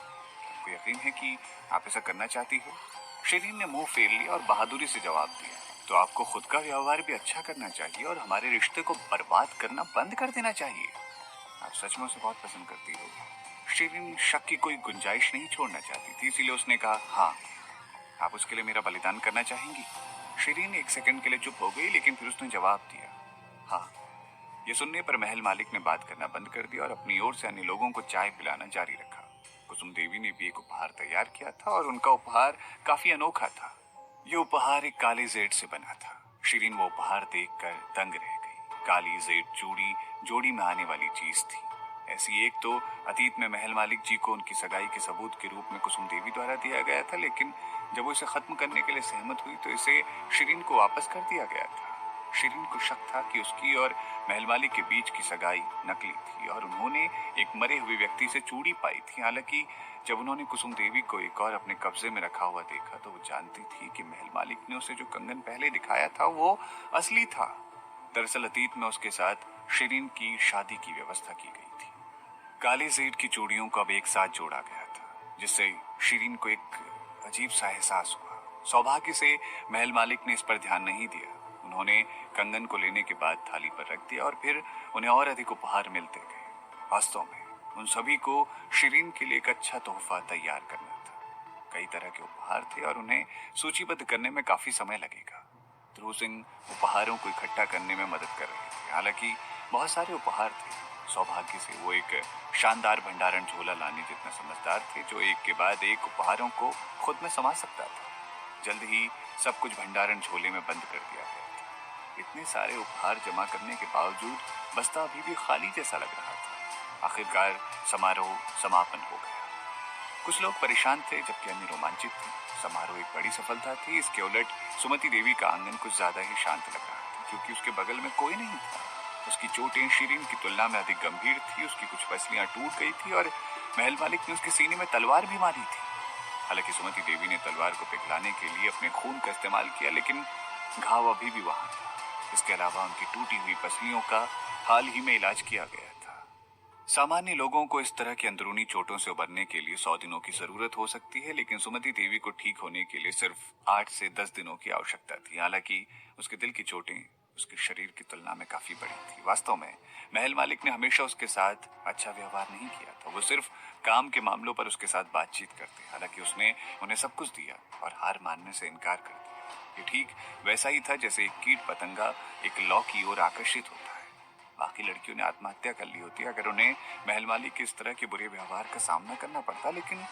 आपको यकीन है कि आप ऐसा करना चाहती हो? शिरीन ने मुंह फेर लिया और बहादुरी से जवाब दिया, तो आपको खुद का व्यवहार भी अच्छा करना चाहिए और हमारे रिश्ते को बर्बाद करना बंद कर देना चाहिए। आप सच में उसे बहुत पसंद करती हो। शिरीन शक की कोई गुंजाइश नहीं छोड़ना चाहती थी, इसीलिए उसने कहा, हाँ। आप उसके लिए मेरा बलिदान करना चाहेंगी? शिरीन एक सेकंड के लिए चुप हो गई, लेकिन फिर उसने जवाब दिया, हाँ। ये सुनने पर महल मालिक ने बात करना बंद कर दिया और अपनी ओर से अन्य लोगों को चाय पिलाना जारी रखा। कुसुम देवी ने भी एक उपहार तैयार किया था और उनका उपहार काफी अनोखा था। ये उपहार एक काले जेड से बना था। शिरीन वो उपहार देखकर दंग रह गई। काली जेड चूड़ी जोड़ी में आने वाली चीज थी। ऐसी एक तो अतीत में महल मालिक जी को उनकी सगाई के सबूत के रूप में कुसुम देवी द्वारा दिया गया था, लेकिन जब वो इसे खत्म करने के लिए सहमत हुई तो इसे शिरीन को वापस कर दिया गया था। शिरीन को शक था कि उसकी और महल मालिक के बीच की सगाई नकली थी और उन्होंने एक मरे हुए व्यक्ति से चूड़ी पाई थी। हालांकि जब उन्होंने कुसुम देवी को एक और अपने कब्जे में रखा हुआ देखा तो वो जानती थी कि महल मालिक ने उसे जो कंगन पहले दिखाया था वो असली था। दरअसल अतीत में उसके साथ शिरीन की शादी की व्यवस्था की गई थी। काले जेड की चूड़ियों को अब एक साथ जोड़ा गया था, जिससे शिरीन को एक अजीब सा एहसास हुआ। सौभाग्य से महल मालिक ने इस पर ध्यान नहीं दिया। उन्होंने कंगन को लेने के बाद थाली पर रख दिया और फिर उन्हें और अधिक उपहार मिलते गए। वास्तव में उन सभी को शिरीन के लिए एक अच्छा तोहफा तैयार करना था। कई तरह के उपहार थे और उन्हें सूचीबद्ध करने में काफी समय लगेगा। ध्रुव सिंह उपहारों को इकट्ठा करने में मदद कर रहे थे। हालांकि बहुत सारे उपहार थे। सौभाग्य से वो एक शानदार भंडारण झोला लाने जितना समझदार थे, जो एक के बाद एक उपहारों को खुद में समा सकता था। जल्द ही सब कुछ भंडारण झोले में बंद कर दिया गया था। इतने सारे उपहार जमा करने के बावजूद बस्ता अभी भी खाली जैसा लग रहा था। आखिरकार समारोह समापन हो गया। कुछ लोग परेशान थे जबकि अन्य रोमांचित थे। समारोह एक बड़ी सफलता थी। इसके उलट सुमति देवी का आंगन कुछ ज्यादा ही शांत लग रहा था, क्योंकि उसके बगल में कोई नहीं था। उसकी चोटें शिरीन की तुलना में अधिक गंभीर थी। उसकी कुछ पसलियां टूट गई थी और महल मालिक ने उसके सीने में तलवार भी मारी थी। हालांकि सुमति देवी ने तलवार को पिघलाने के लिए अपने खून का इस्तेमाल किया, लेकिन घाव अभी भी वहां था। इसके अलावा उनकी टूटी हुई पसलियों का हाल ही में इलाज किया गया था। सामान्य लोगों को इस तरह की अंदरूनी चोटों से उबरने के लिए 100 दिनों की जरूरत हो सकती है, लेकिन सुमति देवी को ठीक होने के लिए सिर्फ 8 से 10 दिनों की आवश्यकता थी। हालांकि उसके दिल की चोटें उसके शरीर की तुलना में काफी बड़ी थी। वास्तव में महल मालिक ने हमेशा उसके साथ अच्छा व्यवहार नहीं किया था। वो सिर्फ काम के मामलों पर उसके साथ बातचीत करते। हालांकि उसने उन्हें सब कुछ दिया और हार मानने से इनकार कर दिया। ये ठीक वैसा ही था जैसे एक कीट पतंगा एक लौ की ओर आकर्षित होता है। बाकी लड़कियों ने आत्महत्या कर ली होती अगर उन्हें महल मालिक के इस तरह के बुरे व्यवहार का सामना करना पड़ता, लेकिन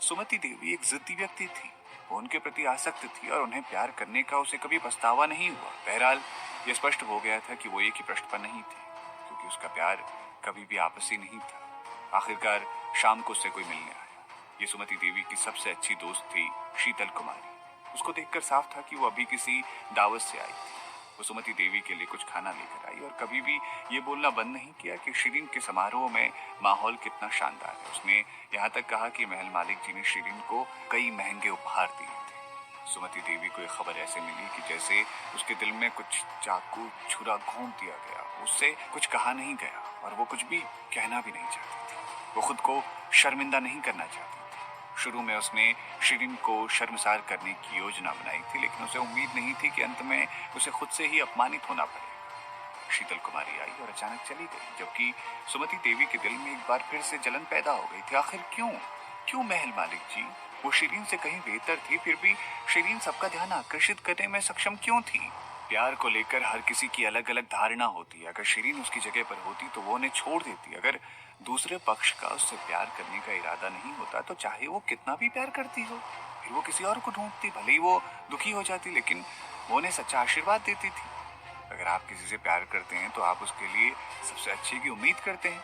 सुमति देवी एक जिद्दी व्यक्ति थी। वो उनके प्रति आसक्त थी और उन्हें प्यार करने का उसे कभी पछतावा नहीं हुआ। बहरहाल यह स्पष्ट हो गया था कि वो एक ही पृष्ठ पर नहीं थी, क्योंकि उसका प्यार कभी भी आपसी नहीं था। आखिरकार शाम को उससे कोई मिलने आया। ये सुमति देवी की सबसे अच्छी दोस्त थी शीतल कुमारी। उसको देखकर साफ था कि वो अभी किसी दावत से आई थी। वो सुमति देवी के लिए कुछ खाना लेकर आई और कभी भी ये बोलना बंद नहीं किया कि शिरीन के समारोह में माहौल कितना शानदार है। उसने यहाँ तक कहा कि महल मालिक जी ने शिरीन को कई महंगे उपहार दिए थे। सुमति देवी को एक खबर ऐसे मिली कि जैसे उसके दिल में कुछ चाकू छुरा घोंप दिया गया। उससे कुछ कहा नहीं गया और वो कुछ भी कहना भी नहीं चाहती थी। वो खुद को शर्मिंदा नहीं करना चाहती थी। शुरू में उसने शिरीन को शर्मसार करने की योजना बनाई थी, लेकिन उसे उम्मीद नहीं थी कि अंत में उसे खुद से ही अपमानित होना पड़ेगा। शीतल कुमारी आई और अचानक चली गई, जबकि सुमति देवी के दिल में एक बार फिर से जलन पैदा हो गई थी। आखिर क्यों क्यों महल मालिक जी? वो शिरीन से कहीं बेहतर थी, फिर भी शिरीन सबका ध्यान आकर्षित करने में सक्षम क्यों थी? प्यार को लेकर हर किसी की अलग अलग धारणा होती है। अगर शिरीन उसकी जगह पर होती तो वो उन्हें छोड़ देती। अगर दूसरे पक्ष का उससे प्यार करने का इरादा नहीं होता तो चाहे वो कितना भी प्यार करती हो, फिर वो किसी और को ढूंढती। भले ही वो दुखी हो जाती, लेकिन वो उन्हें सच्चा आशीर्वाद देती थी। अगर आप किसी से प्यार करते हैं तो आप उसके लिए सबसे अच्छे की उम्मीद करते हैं।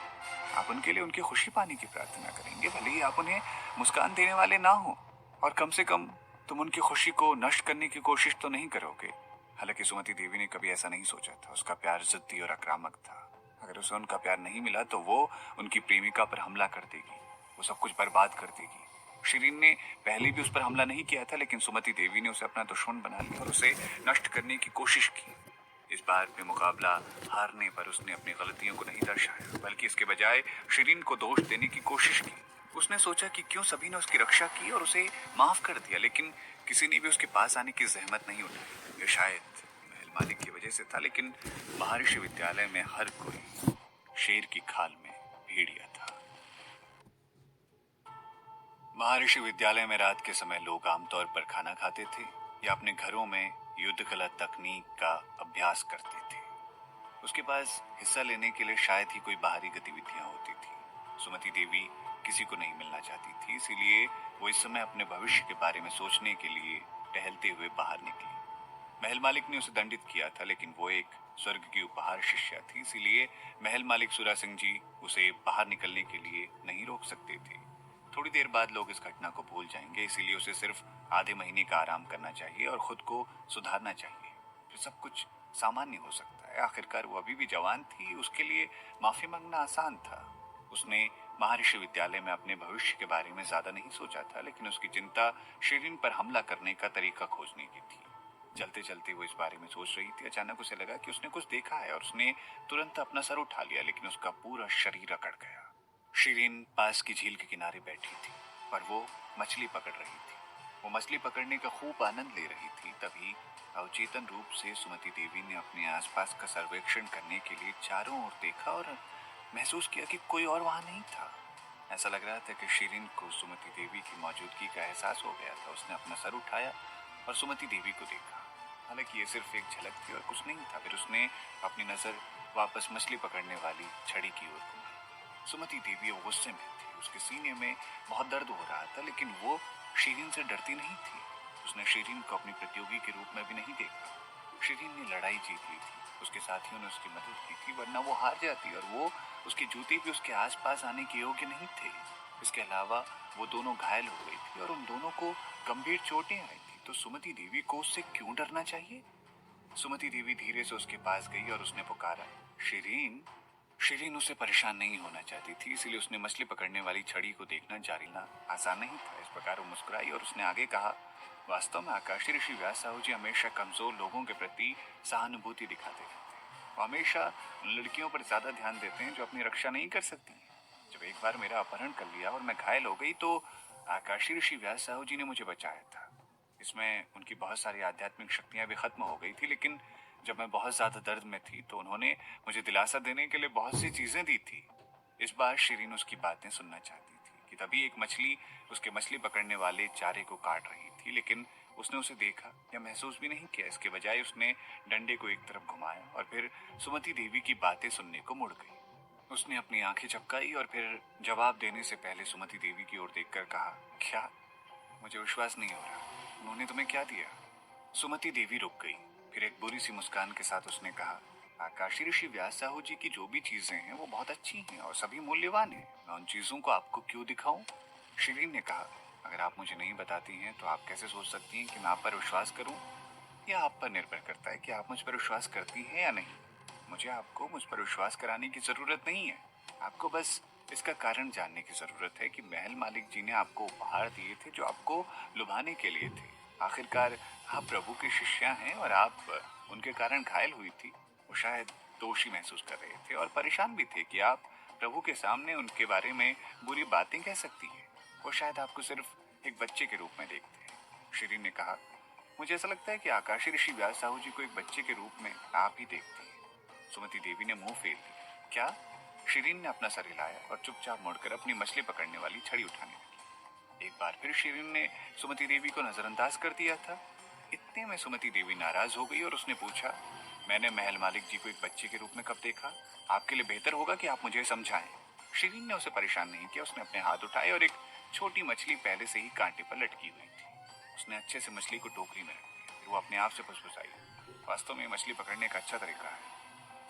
आप उनके लिए उनकी खुशी पाने की प्रार्थना करेंगे, भले ही आप उन्हें मुस्कान देने वाले ना हो, और कम से कम तुम उनकी खुशी को नष्ट करने की कोशिश तो नहीं करोगे। हालांकि सुमति देवी ने कभी ऐसा नहीं सोचा था। उसका प्यार जिद्दी और आक्रामक था। अगर उसे उनका प्यार नहीं मिला तो वो उनकी प्रेमिका पर हमला कर देगी, वो सब कुछ बर्बाद कर देगी। शिरीन ने पहले भी उस पर हमला नहीं किया था, लेकिन सुमति देवी ने उसे अपना दुश्मन बना लिया और उसे नष्ट करने की कोशिश की। इस बार में मुकाबला हारने पर उसने अपनी गलतियों को नहीं दर्शाया, बल्कि इसके बजाय शिरीन को दोष देने की कोशिश की। उसने सोचा कि क्यों सभी ने उसकी रक्षा की और उसे माफ कर दिया, लेकिन किसी ने भी उसके पास आने की जहमत नहीं उठाई। ये शायद महल मालिक की वजह से था, लेकिन महर्षि विद्यालय में हर कोई शेर की खाल में भेड़िया था। महर्षि विद्यालय में रात के समय लोग आमतौर पर खाना खाते थे या अपने घरों में युद्ध कला तकनीक का अभ्यास करते थे। उसके पास हिस्सा लेने के लिए शायद ही कोई बाहरी गतिविधियां होती थी। सुमति देवी किसी को नहीं मिलना चाहती थी, इसीलिए वो इस समय अपने भविष्य के बारे में सोचने के लिए टहलते हुए बाहर निकली। महल मालिक ने उसे दंडित किया था, लेकिन वो एक स्वर्ग की उपहार शिष्या थी, इसीलिए महल मालिक सुरा सिंह जी उसे बाहर निकलने के लिए नहीं रोक सकते थे। थोड़ी देर बाद लोग इस घटना को भूल जाएंगे, इसीलिए उसे सिर्फ आधे महीने का आराम करना चाहिए और खुद को सुधारना चाहिए, फिर सब कुछ सामान्य हो सकता है। आखिरकार वो अभी भी जवान थी, उसके लिए माफी मांगना आसान था। उसने महर्षि विद्यालय में अपने भविष्य के बारे में ज्यादा नहीं सोचा था, लेकिन उसकी चिंता शिरीन पर हमला करने का तरीका खोजने की थी। चलते चलते वो इस बारे में सोच रही थी, अचानक उसे लगा कि उसने कुछ देखा है और उसने तुरंत अपना सर उठा लिया, लेकिन उसका पूरा शरीर अकड़ गया। शिरीन पास की झील के किनारे बैठी थी और वो मछली पकड़ रही थी। वो मछली पकड़ने का खूब आनंद ले रही थी। तभी अवचेतन रूप से सुमति देवी ने अपने आसपास का सर्वेक्षण करने के लिए चारों ओर देखा और महसूस किया कि कोई और वहां नहीं था। ऐसा लग रहा था कि शिरीन को सुमति देवी की मौजूदगी का एहसास हो गया था। उसने अपना सर उठाया और सुमति देवी को देखा। हालांकि ये सिर्फ एक झलक थी और कुछ नहीं था। फिर उसने अपनी नजर वापस मछली पकड़ने वाली छड़ी की ओर घुमाई। सुमति देवी गुस्से में थी। उसके सीने में बहुत दर्द हो रहा था, लेकिन वो शिरीन से डरती नहीं थी। उसने शिरीन को अपनी प्रतियोगी के रूप में भी नहीं देखा। शिरीन ने लड़ाई जीत ली थी, उसके साथियों ने उसकी मदद की थी, वरना वो हार जाती और वो उसके जूते भी उसके आसपास आने के योग्य नहीं थे। इसके अलावा वो दोनों घायल हो गई थी और उन दोनों को गंभीर चोटें आई थी, तो सुमति देवी को उससे क्यों डरना चाहिए? सुमति देवी धीरे से उसके पास गई और उसने पुकारा, शिरीन। शिरीन उसे परेशान नहीं होना चाहती थी, इसलिए उसने मछली पकड़ने वाली छड़ी को देखना जारी रखना आसान नहीं था। इस प्रकार वो मुस्कुराई और उसने आगे कहा, वास्तव में आकाशी ऋषि व्यास साहू जी हमेशा कमजोर लोगों के प्रति सहानुभूति दिखाते रहते हैं। वो हमेशा उन लड़कियों पर ज्यादा ध्यान देते हैं जो अपनी रक्षा नहीं कर सकती। जब एक बार मेरा अपहरण कर लिया और मैं घायल हो गई तो आकाशी ऋषि व्यास साहू जी ने मुझे बचाया था। इसमें उनकी बहुत सारी आध्यात्मिक शक्तियां भी खत्म हो गई थी, लेकिन जब मैं बहुत ज्यादा दर्द में थी तो उन्होंने मुझे दिलासा देने के लिए बहुत सी चीजें दी थी। इस बार शिरीन उसकी बातें सुनना चाहती थी कि तभी एक मछली उसके मछली पकड़ने वाले चारे को काट रही थी, लेकिन उसने उसे देखा या महसूस भी नहीं किया। इसके बजाय उसने डंडे को एक तरफ घुमाया और फिर सुमति देवी की बातें सुनने को मुड़ गई। उसने अपनी आंखें झपकाई और फिर जवाब देने से पहले सुमति देवी की ओर देखकर कहा, क्या? मुझे विश्वास नहीं हो रहा, उन्होंने तुम्हें क्या दिया? सुमति देवी रुक गई। फिर एक बुरी सी मुस्कान के साथ उसने कहा, आकाशी ऋषि व्यास साहू जी की जो भी चीजें हैं वो बहुत अच्छी हैं और सभी मूल्यवान हैं। मैं उन चीजों को आपको क्यों दिखाऊं? शिरीन ने कहा, अगर आप मुझे नहीं बताती हैं तो आप कैसे सोच सकती हैं कि मैं आप पर विश्वास करूं? यह आप पर निर्भर करता है कि आप मुझ पर विश्वास करती हैं या नहीं। मुझे आपको मुझ पर विश्वास कराने की जरूरत नहीं है। आपको बस इसका कारण जानने की जरूरत है कि महल मालिक जी ने आपको उपहार दिए थे जो आपको लुभाने के लिए थे। आखिरकार आप प्रभु के शिष्या हैं और आप उनके कारण घायल हुई थी। वो शायद दोषी महसूस कर रहे थे और परेशान भी थे कि आप प्रभु के सामने उनके बारे में बुरी बातें कह सकती हैं। वो शायद आपको सिर्फ एक बच्चे के रूप में देखते हैं। शिरीन ने कहा, मुझे ऐसा लगता है कि आकाशी ऋषि व्यास साहू जी को एक बच्चे के रूप में आप ही देखती हैं। सुमति देवी ने मुंह फेर लिया। क्या? शिरीन ने अपना सर हिलाया और चुपचाप मुड़कर अपनी मछली पकड़ने वाली छड़ी उठाने लगी। एक बार फिर शिरीन ने सुमति देवी को नजरअंदाज कर दिया था। इतने में सुमति देवी नाराज हो गई और उसने पूछा, मैंने महल मालिक जी को एक बच्चे के रूप में कब देखा? आपके लिए बेहतर होगा कि आप मुझे समझाएं। शिरीन ने उसे परेशान नहीं किया। उसने अपने हाथ उठाए और एक छोटी मछली पहले से ही कांटे पर लटकी हुई थी। उसने अच्छे से मछली को टोकरी में रख दिया। फिर वो अपने आप से फुसफुसाई, वास्तव में मछली पकड़ने का अच्छा तरीका है।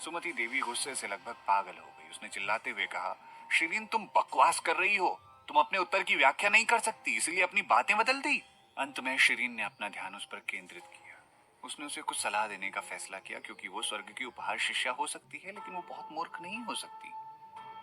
सुमति देवी गुस्से से लगभग पागल हो गई। उसने चिल्लाते हुए कहा, शिरीन तुम बकवास कर रही हो। तुम अपने उत्तर की व्याख्या नहीं कर सकती, इसलिए अपनी बातें बदल दी। अंत में शिरीन ने अपना ध्यान उस पर केंद्रित किया। उसने उसे कुछ सलाह देने का फैसला किया, क्योंकि वो स्वर्ग की उपहार शिष्या हो सकती है, लेकिन वो बहुत मूर्ख नहीं हो सकती।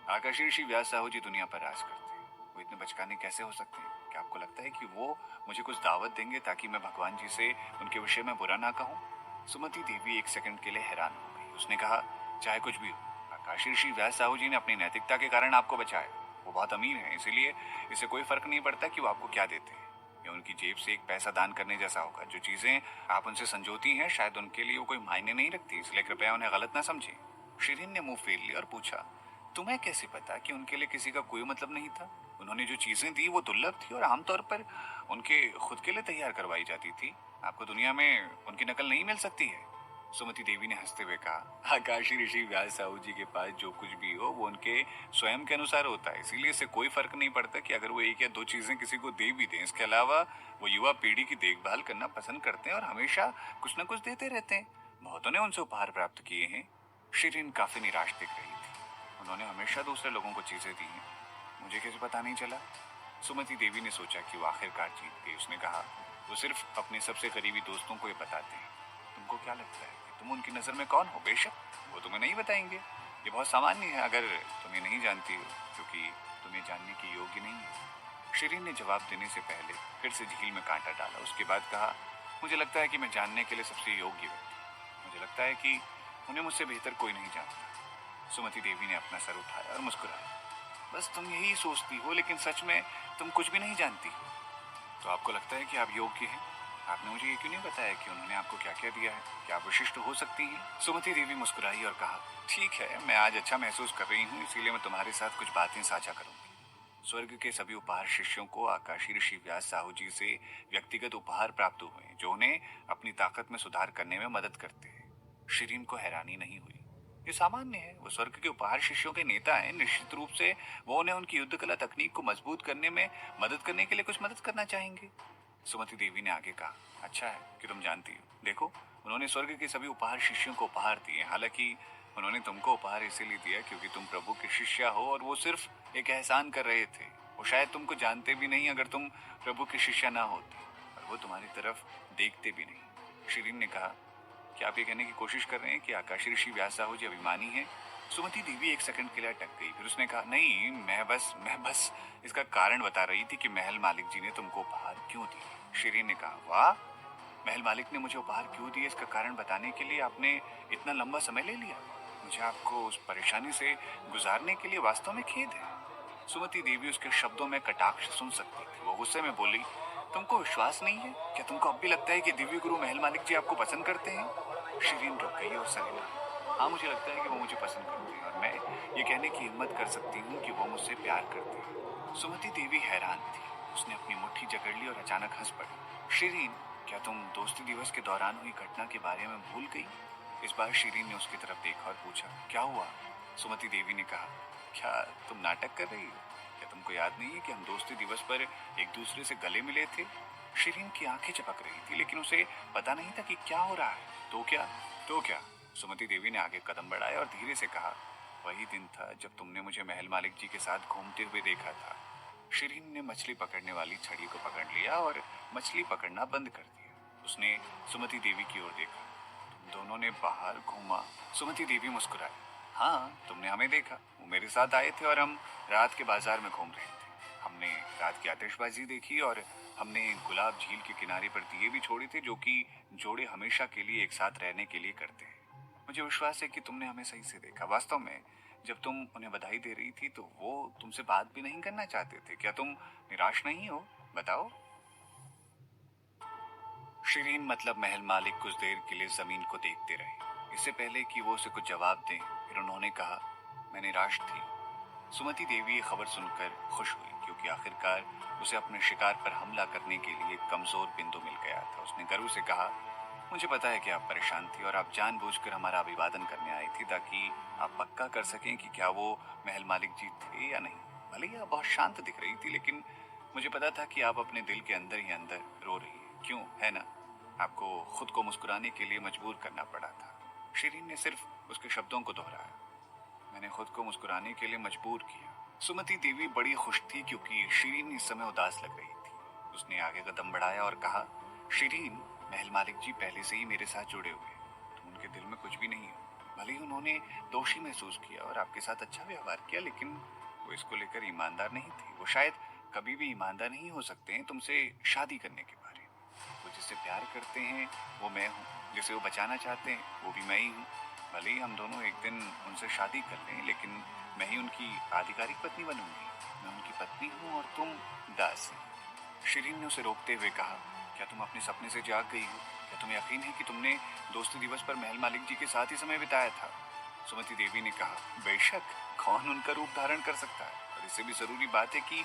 आकाशी ऋषि व्यास साहू जी दुनिया पर राज करते हैं। वो इतने बचकाने कैसे हो सकते हैं? क्या आपको लगता है कि वो मुझे कुछ दावत देंगे ताकि मैं भगवान जी से उनके विषय में बुरा ना कहूँ? सुमति देवी एक सेकंड के लिए हैरान हो गई। उसने कहा, चाहे कुछ भी हो, आकाशी ऋषि व्यास साहू जी ने अपनी नैतिकता के कारण आपको बचाया। वो बहुत अमीर है, इसीलिए इसे कोई फर्क नहीं पड़ता कि वो आपको क्या देते हैं। या उनकी जेब से एक पैसा दान करने जैसा होगा। जो चीजें आप उनसे संजोती हैं, शायद उनके लिए वो कोई मायने नहीं रखती, इसलिए कृपया उन्हें गलत ना समझें। शिरीन ने मुंह फेर लिया और पूछा, तुम्हें कैसे पता कि उनके लिए किसी का कोई मतलब नहीं था? उन्होंने जो चीजें दी वो दुर्लभ थी और आमतौर पर उनके खुद के लिए तैयार करवाई जाती थी। आपको दुनिया में उनकी नकल नहीं मिल सकती है। सुमति देवी ने हंसते हुए कहा, आकाशी ऋषि व्यास साहू जी के पास जो कुछ भी हो वो उनके स्वयं के अनुसार होता है, इसीलिए इससे कोई फर्क नहीं पड़ता कि अगर वो एक या दो चीजें किसी को दे भी दें। इसके अलावा वो युवा पीढ़ी की देखभाल करना पसंद करते हैं और हमेशा कुछ न कुछ देते रहते हैं। बहुतों ने उनसे उपहार प्राप्त किए हैं। शिरीन काफी निराश दिख रही थी। उन्होंने हमेशा दूसरे लोगों को चीजें दी हैं, मुझे कैसे पता नहीं चला? सुमति देवी ने सोचा कि वो आखिरकार जीत गई। उसने कहा, वो सिर्फ अपने सबसे करीबी दोस्तों को ये बताते हैं। तुमको क्या लगता है कि तुम उनकी नजर में कौन हो? बेशक वो तुम्हें नहीं बताएंगे। ये बहुत सामान्य है अगर तुम ये नहीं जानती हो, क्योंकि तुम ये जानने की योग्य नहीं है। शिरीन ने जवाब देने से पहले फिर से झील में कांटा डाला। उसके बाद कहा, मुझे लगता है कि मैं जानने के लिए सबसे योग्य व्यक्ति। मुझे लगता है कि उन्हें मुझसे बेहतर कोई नहीं जानता। सुमति देवी ने अपना सर उठाया और मुस्कुराया। बस तुम यही सोचती हो, लेकिन सच में तुम कुछ भी नहीं जानती। तो आपको लगता है कि आप योग्य हैं? आपने मुझे ये क्यों नहीं बताया कि उन्होंने आपको क्या क्या दिया है? क्या आप विशिष्ट हो सकती हैं? सुमति देवी मुस्कुराई और कहा, ठीक है, मैं आज अच्छा महसूस कर रही हूँ, इसीलिए मैं तुम्हारे साथ कुछ बातें साझा करूंगी। स्वर्ग के सभी उपहार शिष्यों को आकाशी ऋषि व्यास साहू जी से व्यक्तिगत उपहार प्राप्त हुए हैं, जो उन्हें अपनी ताकत में सुधार करने में मदद करते हैं। शिरीन को हैरानी नहीं हुई। ये सामान्य है, वो स्वर्ग के उपहार शिष्यों के नेता हैं। निश्चित रूप से वो उन्हें उनकी युद्ध कला तकनीक को मजबूत करने में मदद करने के लिए कुछ मदद करना चाहेंगे। सुमति देवी ने आगे कहा, अच्छा है कि तुम जानती हो। देखो, उन्होंने स्वर्ग के सभी उपहार शिष्यों को उपहार दिए। हालांकि उन्होंने तुमको उपहार इसीलिए दिया क्योंकि तुम प्रभु के शिष्या हो और वो सिर्फ एक एहसान कर रहे थे। वो शायद तुमको जानते भी नहीं अगर तुम प्रभु के शिष्या ना होते, और वो तुम्हारी तरफ देखते भी नहीं। शिरीन ने कहा, क्या आप ये कहने की कोशिश कर रहे हैं कि आकाशी ऋषि व्यास साहू जी अभिमानी हैं? सुमति देवी एक सेकंड के लिए अटक गई। फिर उसने कहा, नहीं, मैं बस इसका कारण बता रही थी कि महल मालिक जी ने तुमको उपहार क्यों दिए। शिरीन ने कहा, वाह, महल मालिक ने मुझे उपहार क्यों दिए, इसका कारण बताने के लिए आपने इतना लंबा समय ले लिया। मुझे आपको उस परेशानी से गुजारने के लिए वास्तव में खेद है। सुमति देवी उसके शब्दों में कटाक्ष सुन सकती थी। वो गुस्से में बोली, तुमको विश्वास नहीं है? क्या तुमको अब भी लगता है कि दिव्य गुरु महल मालिक जी आपको पसंद करते हैं? शिरीन रुक गई और सर हिला। हाँ, मुझे लगता है कि वो मुझे पसंद करते हैं और मैं ये कहने की हिम्मत कर सकती हूँ कि वो मुझसे प्यार करते हैं। सुमति देवी हैरान थी। उसने अपनी मुट्ठी जकड़ ली और अचानक हंस पड़ी। शिरीन, क्या तुम दोस्ती दिवस के दौरान हुई घटना के बारे में भूल गई? इस बार शिरीन ने उसकी तरफ देखा और पूछा, क्या हुआ? सुमति देवी ने कहा, क्या तुम नाटक कर रही हो? क्या तुमको याद नहीं है कि हम दोस्ती दिवस पर एक दूसरे से गले मिले थे? शिरीन की आंखें चपक रही थी, लेकिन उसे पता नहीं था कि क्या हो रहा है। तो क्या? सुमति देवी ने आगे कदम बढ़ाया और धीरे से कहा, वही दिन था जब तुमने मुझे महल मालिक जी के साथ घूमते हुए देखा था। शिरीन ने मछली पकड़ने वाली छड़ी को पकड़ लिया और मछली पकड़ना बंद कर दिया। उसने सुमति देवी की ओर देखा। तुम दोनों ने बाहर घूमा? सुमति देवी मुस्कुराई। हाँ, तुमने हमें देखा। वो मेरे साथ आए थे और हम रात के बाजार में घूम रहे थे। हमने रात की आतिशबाजी देखी और हमने गुलाब झील के किनारे पर दिए भी छोड़े थे, जो कि जोड़े हमेशा के लिए एक साथ रहने के लिए करते हैं। मुझे विश्वास है कि तुमने हमें सही से देखा। वास्तव में जब तुम उन्हें बधाई दे रही थी तो वो तुमसे बात भी नहीं करना चाहते थे। क्या तुम निराश नहीं हो? बताओ। शिरीन मतलब महल मालिक कुछ देर के लिए जमीन को देखते रहे। इससे पहले कि वो उसे कुछ जवाब दें, फिर उन्होंने कहा, मैं निराश थी। सुमति देवी ये खबर सुनकर खुश हुई, क्योंकि आखिरकार उसे अपने शिकार पर हमला करने के लिए एक कमजोर बिंदु मिल गया था। उसने गर्व से कहा, मुझे पता है कि आप परेशान थी और आप जानबूझकर हमारा अभिवादन करने आई थी, ताकि आप पक्का कर सकें कि क्या वो महल मालिक जी थे या नहीं। भले ही आप बहुत शांत दिख रही थी, लेकिन मुझे पता था कि आप अपने दिल के अंदर ही अंदर रो रही है। क्यों, है ना? आपको खुद को मुस्कुराने के लिए मजबूर करना पड़ा था। शिरीन ने सिर्फ उसके शब्दों को दोहराया, मैंने खुद को मुस्कुराने के लिए मजबूर किया। सुमति देवी बड़ी खुश थी, क्योंकि शिरीन इस समय उदास लग रही थी। उसने आगे कदम बढ़ाया और कहा, शिरीन, महल मालिक जी पहले से ही मेरे साथ जुड़े हुए हैं। तुम उनके दिल में कुछ भी नहीं हो। भले ही उन्होंने दोषी महसूस किया और आपके साथ अच्छा व्यवहार किया, लेकिन वो इसको लेकर ईमानदार नहीं थे। वो शायद कभी भी ईमानदार नहीं हो सकते हैं तुमसे शादी करने के बारे में। वो जिससे प्यार करते हैं वो मैं हूँ, जिसे वो बचाना चाहते हैं वो भी मैं ही हूँ। भले ही हम दोनों एक दिन उनसे शादी कर लें, लेकिन मैं ही उनकी आधिकारिक पत्नी बनूंगी। मैं उनकी पत्नी हूँ और तुम दास। शिरीन ने उसे रोकते हुए कहा, क्या तुम अपने सपने से जाग गई हो? क्या तुम्हें यकीन है कि तुमने दोस्ती दिवस पर महल मालिक जी के साथ ही समय बिताया था? सुमति देवी ने कहा, बेशक, कौन उनका रूप धारण कर सकता है, और इससे भी जरूरी बात है कि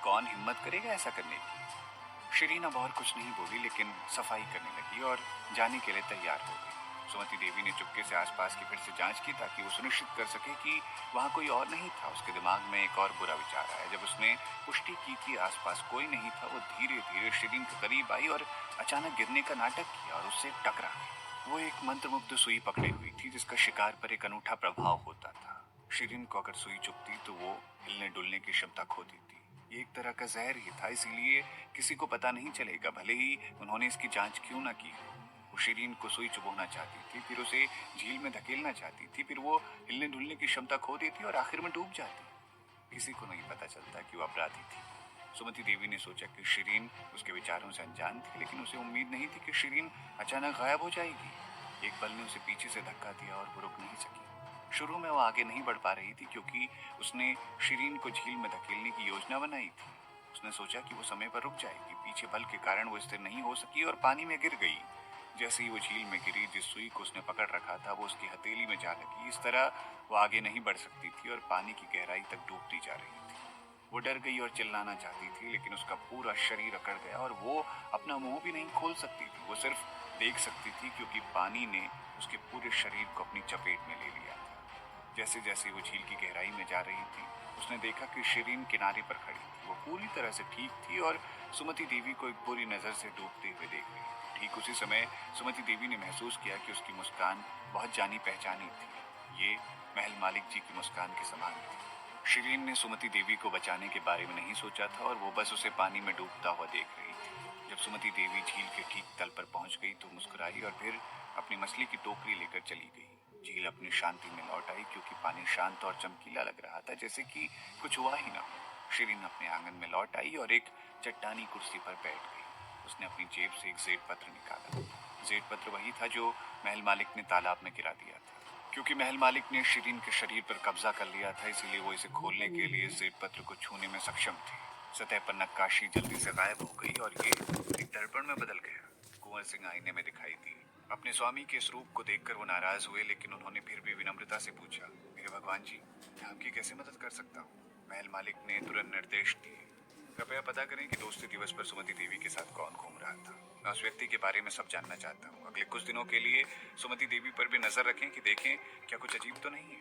कौन हिम्मत करेगा ऐसा करने की। शिरीन अब और कुछ नहीं बोली, लेकिन सफाई करने लगी और जाने के लिए तैयार हो गई। सुमति देवी ने चुपके से आसपास की फिर से जांच की, ताकि वो सुनिश्चित कर सके कि वहां कोई और नहीं था। उसके दिमाग में एक और बुरा विचार आया। जब उसने पुष्टि की कि आसपास कोई नहीं था, वो धीरे धीरे शिरीन के करीब आई और अचानक गिरने का नाटक किया और उससे टकरा गई। वो एक मंत्रमुग्ध सुई पकड़े हुई थी, जिसका शिकार पर एक अनूठा प्रभाव होता था। शिरीन को अगर सुई चुभती तो वो हिलने डुलने की क्षमता खो देती। ये एक तरह का जहर ही था, इसीलिए किसी को पता नहीं चलेगा, भले ही उन्होंने इसकी जांच क्यों ना की हो। वो शिरीन को सुई चुभोना चाहती थी, फिर उसे झील में धकेलना चाहती थी, फिर वो हिलने डुलने की क्षमता खो देती और आखिर में डूब जाती। किसी को नहीं पता चलता कि वो अपराधी थी। सुमति देवी ने सोचा कि शिरीन उसके विचारों से अनजान थी, लेकिन उसे उम्मीद नहीं थी कि शिरीन अचानक गायब हो जाएगी। एक पल ने उसे पीछे से धक्का दिया और वो रुक नहीं सकी। शुरू में वो आगे नहीं बढ़ पा रही थी, क्योंकि उसने शिरीन को झील में धकेलने की योजना बनाई थी। उसने सोचा कि वो समय पर रुक जाएगी। पीछे बल के कारण वो स्थिर नहीं हो सकी और पानी में गिर गई। जैसे ही वो झील में गिरी, जिस सुई को उसने पकड़ रखा था वो उसकी हथेली में जा लगी। इस तरह वो आगे नहीं बढ़ सकती थी और पानी की गहराई तक डूबती जा रही थी। वो डर गई और चिल्लाना चाहती थी, लेकिन उसका पूरा शरीर अकड़ गया और वो अपना मुंह भी नहीं खोल सकती थी। वो सिर्फ देख सकती थी, क्योंकि पानी ने उसके पूरे शरीर को अपनी चपेट में ले लिया था। जैसे जैसे वो झील की गहराई में जा रही थी, उसने देखा कि शिरीन किनारे पर खड़ी थी। वो पूरी तरह से ठीक थी और सुमति देवी को एक बुरी नजर से डूबते हुए देख रही थी। ठीक उसी समय सुमति देवी ने महसूस किया कि उसकी मुस्कान बहुत जानी पहचानी थी। ये महल मालिक जी की मुस्कान के समान थी। शिरीन ने सुमति देवी को बचाने के बारे में नहीं सोचा था और वो बस उसे पानी में डूबता हुआ देख रही थी। जब सुमति देवी झील के ठीक तल पर पहुंच गई तो मुस्कुराई और फिर अपनी मछली की टोकरी लेकर चली गई। झील अपनी शांति में लौट आई, क्योंकि पानी शांत और चमकीला लग रहा था, जैसे कि कुछ हुआ ही ना हो। शिरीन अपने आंगन में लौट आई और एक चट्टानी कुर्सी पर बैठ गई। उसने अपनी जेब से एक जेड पत्र निकाला। जेड पत्र वही था जो महल मालिक ने तालाब में गिरा दिया था। क्योंकि महल मालिक ने शिरीन के शरीर पर कब्जा कर लिया था, इसीलिए वो इसे खोलने के लिए जेड पत्र को छूने में सक्षम थे। सतह पर नक्काशी जल्दी से गायब हो गई और ये एक दर्पण में बदल गया। कुंवर सिंह आईने में दिखाई दी। अपने स्वामी के इस रूप को देखकर वो नाराज हुए, लेकिन उन्होंने फिर भी विनम्रता से पूछा, मेरे भगवान जी, मैं आपकी कैसे मदद कर सकता हूँ? महल मालिक ने तुरंत निर्देश दिए, कृपया पता करें कि दोस्ती दिवस पर सुमति देवी के साथ कौन घूम रहा था। मैं उस व्यक्ति के बारे में सब जानना चाहता हूँ। अगले कुछ दिनों के लिए सुमति देवी पर भी नजर रखें कि देखें क्या कुछ अजीब तो नहीं है।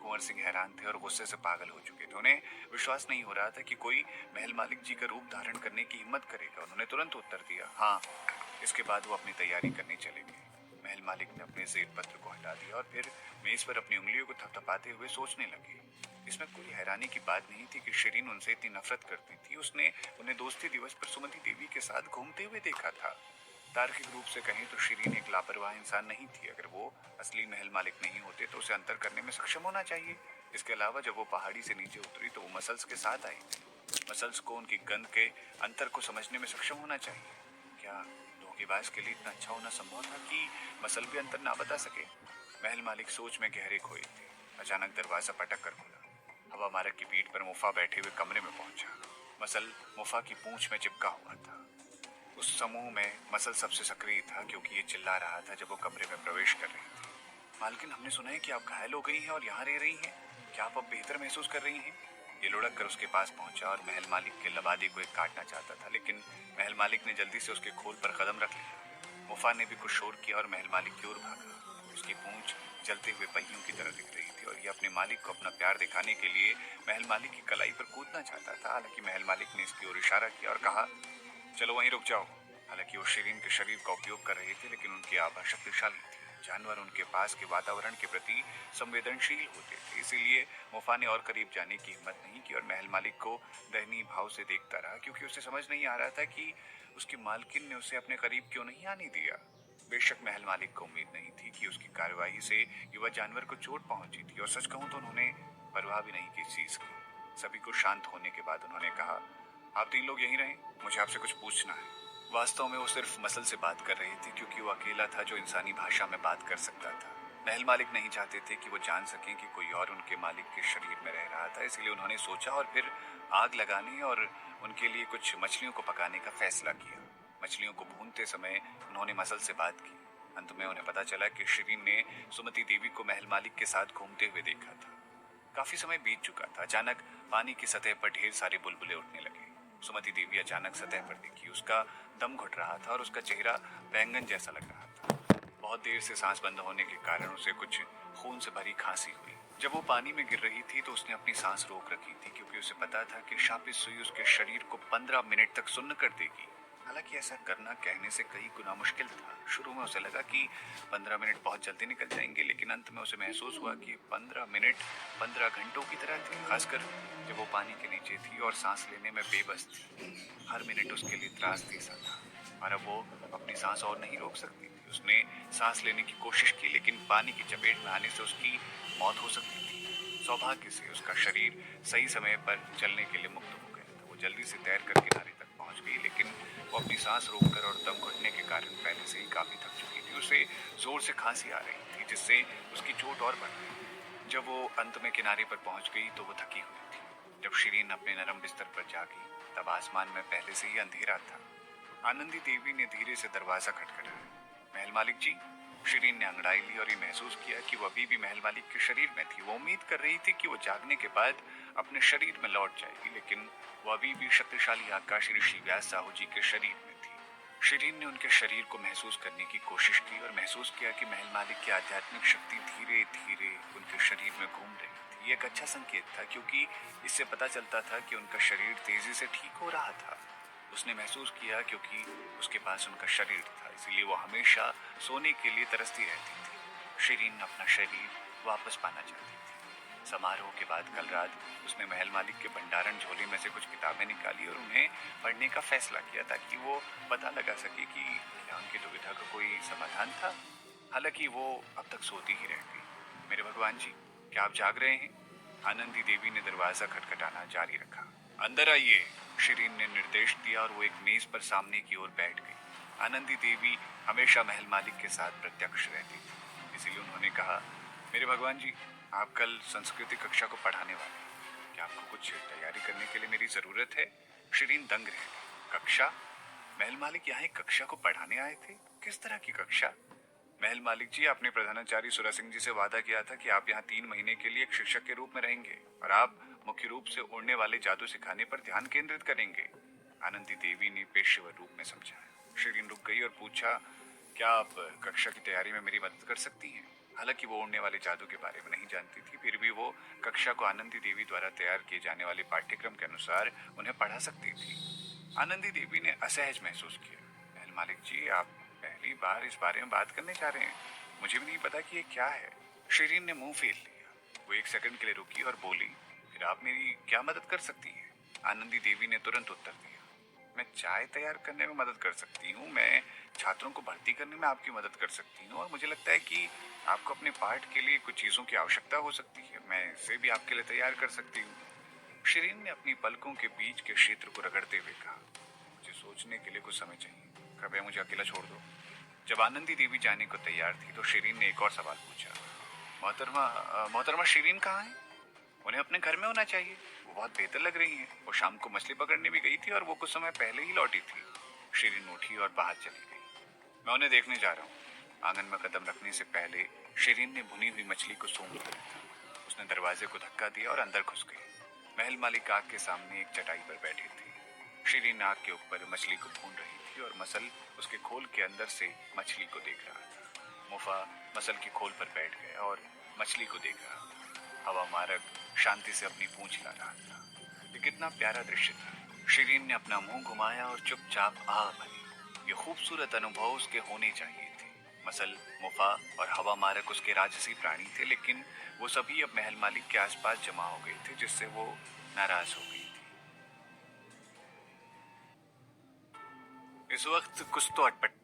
कुंवर सिंह हैरान थे और गुस्से से पागल हो चुके थे। उन्हें विश्वास नहीं हो रहा था कि कोई महल मालिक जी का रूप धारण करने की हिम्मत करेगा। उन्होंने तुरंत उत्तर दिया, हाँ। इसके बाद वो अपनी तैयारी करने चले गए। महल मालिक ने अपने जेब पत्र को हटा दिया और फिर मेज पर अपनी उंगलियों को थपथपाते हुए सोचने लगे। इसमें कोई हैरानी की बात नहीं थी कि शिरीन उनसे इतनी नफरत करती थी। उसने उन्हें दोस्ती दिवस पर सुमति देवी के साथ घूमते हुए देखा था। तार्किक रूप से कहें तो शिरीन एक लापरवाह इंसान नहीं थी। अगर वो असली महल मालिक नहीं होते तो उसे अंतर करने में सक्षम होना चाहिए। इसके अलावा जब वो पहाड़ी से नीचे उतरी तो वो मसल्स के साथ आई थी। मसल्स को उनकी गंध के अंतर को समझने में सक्षम होना चाहिए। क्या धोखेबाज के लिए इतना अच्छा होना संभव था कि मसल भी अंतर ना बता सके? महल मालिक सोच में गहरे खोए थे। अचानक दरवाजा पटक कर खुला। हवा मारक की पीठ पर मुफा बैठे हुए कमरे में पहुंचा। मसल मुफा की पूंछ में चिपका हुआ था। उस समूह में मसल सबसे सक्रिय था क्योंकि ये चिल्ला रहा था जब वो कमरे में प्रवेश कर रही थी। मालकिन, हमने सुना है कि आप घायल हो गई हैं और यहाँ रह रही हैं। क्या आप अब बेहतर महसूस कर रही हैं? ये लुढ़क कर उसके पास पहुंचा और महल मालिक के लबादी को एक काटना चाहता था, लेकिन महल मालिक ने जल्दी से उसके खोल पर कदम रख लिया। मुफा ने भी कुछ शोर किया और महल मालिक की ओर भागा। उसकी पूंछ जलते हुए पहियों की तरह दिख रही थी और ये अपने मालिक को अपना प्यार दिखाने के लिए महल मालिक की कलाई पर कूदना चाहता था। हालांकि महल मालिक ने इसकी ओर इशारा किया और कहा, चलो वहीं रुक जाओ। हालांकि वो शिरीन के शरीर का उपयोग कर रहे थे, लेकिन उनकी आभा शक्तिशाली थी। जानवर उनके पास के वातावरण के प्रति संवेदनशील होते थे, इसीलिए मुफा ने और करीब जाने की हिम्मत नहीं की और महल मालिक को दयनीय भाव से देखता रहा, क्योंकि उसे समझ नहीं आ रहा था कि उसकी मालकिन ने उसे अपने करीब क्यों नहीं आने दिया। बेशक महल मालिक को उम्मीद नहीं थी कि उसकी कार्यवाही से युवा जानवर को चोट पहुंची थी, और सच कहूं तो उन्होंने परवाह भी नहीं की इस चीज की। सभी को शांत होने के बाद उन्होंने कहा, आप तीन लोग यहीं रहें, मुझे आपसे कुछ पूछना है। वास्तव में वो सिर्फ मसल से बात कर रही थी, क्योंकि वो अकेला था जो इंसानी भाषा में बात कर सकता था। महल मालिक नहीं चाहते थे कि वो जान सकें कि कोई और उनके मालिक के शरीर में रह रहा था, इसलिए उन्होंने सोचा और फिर आग लगाने और उनके लिए कुछ मछलियों को पकाने का फैसला किया। मछलियों को भूनते समय उन्होंने मसल से बात की। अंत में उन्हें पता चला कि शिरीन ने सुमति देवी को महल मालिक के साथ घूमते हुए देखा था। काफी समय बीत चुका था। अचानक पानी की सतह पर ढेर सारे बुलबुले उठने लगे। सुमति देवी अचानक सतह पर दिखी। उसका दम घुट रहा था और उसका चेहरा बैंगन जैसा लग रहा था। बहुत देर से सांस बंद होने के कारण उसे कुछ खून से भरी खांसी हुई। जब वो पानी में गिर रही थी तो उसने अपनी सांस रोक रखी थी, क्योंकि उसे पता था कि शापित सुई उसके शरीर को 15 मिनट तक सुन्न कर देगी। हालांकि ऐसा करना कहने से कई गुना मुश्किल था। शुरू में उसे लगा कि 15 मिनट बहुत जल्दी निकल जाएंगे, लेकिन अंत में उसे महसूस हुआ कि 15 मिनट 15 घंटों की तरह थे, खासकर जब वो पानी के नीचे थी और सांस लेने में बेबस थी। हर मिनट उसके लिए त्रासदी सा था और अब वो अपनी सांस और नहीं रोक सकती थी। उसने सांस लेने की कोशिश की, लेकिन पानी की चपेट में आने से उसकी मौत हो सकती थी। सौभाग्य से उसका शरीर सही समय पर चलने के लिए मुक्त हो गया था। वो जल्दी से तैर कर किनारे तक पहुंच गई, लेकिन वो अपनी सांस रोककर और दम घुटने के कारण पहले से ही काफी थक चुकी थी। उसे जोर से खांसी आ रही थी, जिससे उसकी चोट और बढ़ गई। जब वो अंत में किनारे पर पहुंच गई तो वो थकी हुई थी। जब शिरीन अपने नरम बिस्तर पर जागी तब आसमान में पहले से ही अंधेरा था। आनंदी देवी ने धीरे से दरवाजा खटखटाया। महल मालिक जी। शिरीन ने अंगड़ाई ली और ये महसूस किया कि वो अभी भी महल मालिक के शरीर में थी। वो उम्मीद कर रही थी कि वो जागने के बाद अपने शरीर में लौट जाएगी, लेकिन वो अभी भी शक्तिशाली आकाश ऋषि व्यास साहू जी के शरीर में थी। शिरीन ने उनके शरीर को महसूस करने की कोशिश की और महसूस किया कि महल मालिक की आध्यात्मिक शक्ति धीरे धीरे उनके शरीर में घूम रही थी। ये एक अच्छा संकेत था, क्योंकि इससे पता चलता था कि उनका शरीर तेजी से ठीक हो रहा था। उसने महसूस किया क्योंकि उसके पास उनका शरीर था, इसीलिए वो हमेशा सोने के लिए तरसती रहती थी। शिरीन अपना शरीर वापस पाना चाहती थी। समारोह के बाद कल रात उसने महल मालिक के भंडारण झोले में से कुछ किताबें निकाली और उन्हें पढ़ने का फैसला किया, ताकि वो पता लगा सके कि क्या उनकी दुविधा का कोई समाधान था। हालांकि वो अब तक सोती ही रह गई। मेरे भगवान जी, क्या आप जाग रहे हैं? आनंदी देवी ने दरवाजा खटखटाना जारी रखा। अंदर आइए, शिरीन ने निर्देश दिया और वो एक मेज पर सामने की ओर बैठ गई। आनंदी देवी हमेशा महल मालिक के साथ प्रत्यक्ष रहती थी, इसीलिए उन्होंने कहा, मेरे भगवान जी, आप कल संस्कृति कक्षा को पढ़ाने वाले हैं। क्या आपको कुछ तैयारी करने के लिए मेरी जरूरत है? शिरीन दंग रह गई। कक्षा? महल मालिक यहाँ एक कक्षा को पढ़ाने आए थे? किस तरह की कक्षा? महल मालिक जी, आपने प्रधानाचार्य सुरा सिंह जी से वादा किया था कि आप यहाँ 3 महीने के लिए एक शिक्षक के रूप में रहेंगे और आप मुख्य रूप से उड़ने वाले जादू सिखाने पर ध्यान केंद्रित करेंगे। आनंदी देवी ने पेशेवर रूप में समझाया। शिरीन रुक गई और पूछा, क्या आप कक्षा की तैयारी में मेरी मदद कर सकती हैं? हालांकि वो उड़ने वाले जादू के बारे में नहीं जानती थी, फिर भी वो कक्षा को आनंदी देवी द्वारा तैयार किए जाने वाले पाठ्यक्रम के अनुसार उन्हें पढ़ा सकती थी। आनंदी देवी ने असहज महसूस किया। महल मालिक जी, आप पहली बार इस बारे में बात करने जा रहे हैं? मुझे भी नहीं पता कि ये क्या है। शिरीन ने मुंह फेर लिया। वो एक सेकंड के लिए रुकी और बोली, फिर आप मेरी क्या मदद कर सकती हैं? आनंदी देवी ने तुरंत उत्तर दिया, मैं चाय तैयार करने में मदद कर सकती हूँ, मैं छात्रों को भर्ती करने में आपकी मदद कर सकती हूँ, और मुझे लगता है कि आपको अपने पाठ के लिए कुछ चीजों की आवश्यकता हो सकती है, मैं इसे भी आपके लिए तैयार कर सकती हूँ। शिरीन ने अपनी पलकों के बीच के क्षेत्र को रगड़ते हुए कहा, मुझे सोचने के लिए कुछ समय चाहिए, कृपया मुझे अकेला छोड़ दो। जब आनंदी देवी जाने को तैयार थी तो शिरीन ने एक और सवाल पूछा, मोहतरमा शिरीन कहाँ है? उन्हें अपने घर में होना चाहिए, वो बहुत बेहतर लग रही हैं। वो शाम को मछली पकड़ने भी गई थी और वो कुछ समय पहले ही लौटी थी। शिरीन उठी और बाहर चली गई। मैं उन्हें देखने जा रहा हूँ। आंगन में कदम रखने से पहले शिरीन ने भुनी हुई मछली को सूंघ लिया था। उसने दरवाजे को धक्का दिया और अंदर घुस गई। महल मालिक आग के सामने एक चटाई पर बैठी थी। शिरीन आग के ऊपर मछली को भून रही थी और मसल उसके खोल के अंदर से मछली को देख रहा था। मुफा मसल के खोल पर बैठ गया और मछली को देख रहा था। हवा मारक शांति से अपनी पूंछ हिला रहा था। ये कितना प्यारा दृश्य था। शिरीन ने अपना मुंह घुमाया और चुपचाप आह भरी। ये खूबसूरत अनुभव उसके होने चाहिए थे। मसल, मुफा और हवा मारक उसके राजसी प्राणी थे, लेकिन वो सभी अब महल मालिक के आसपास जमा हो गए थे, जिससे वो नाराज हो गई थी। इस वक्त कुछ तो अटपटा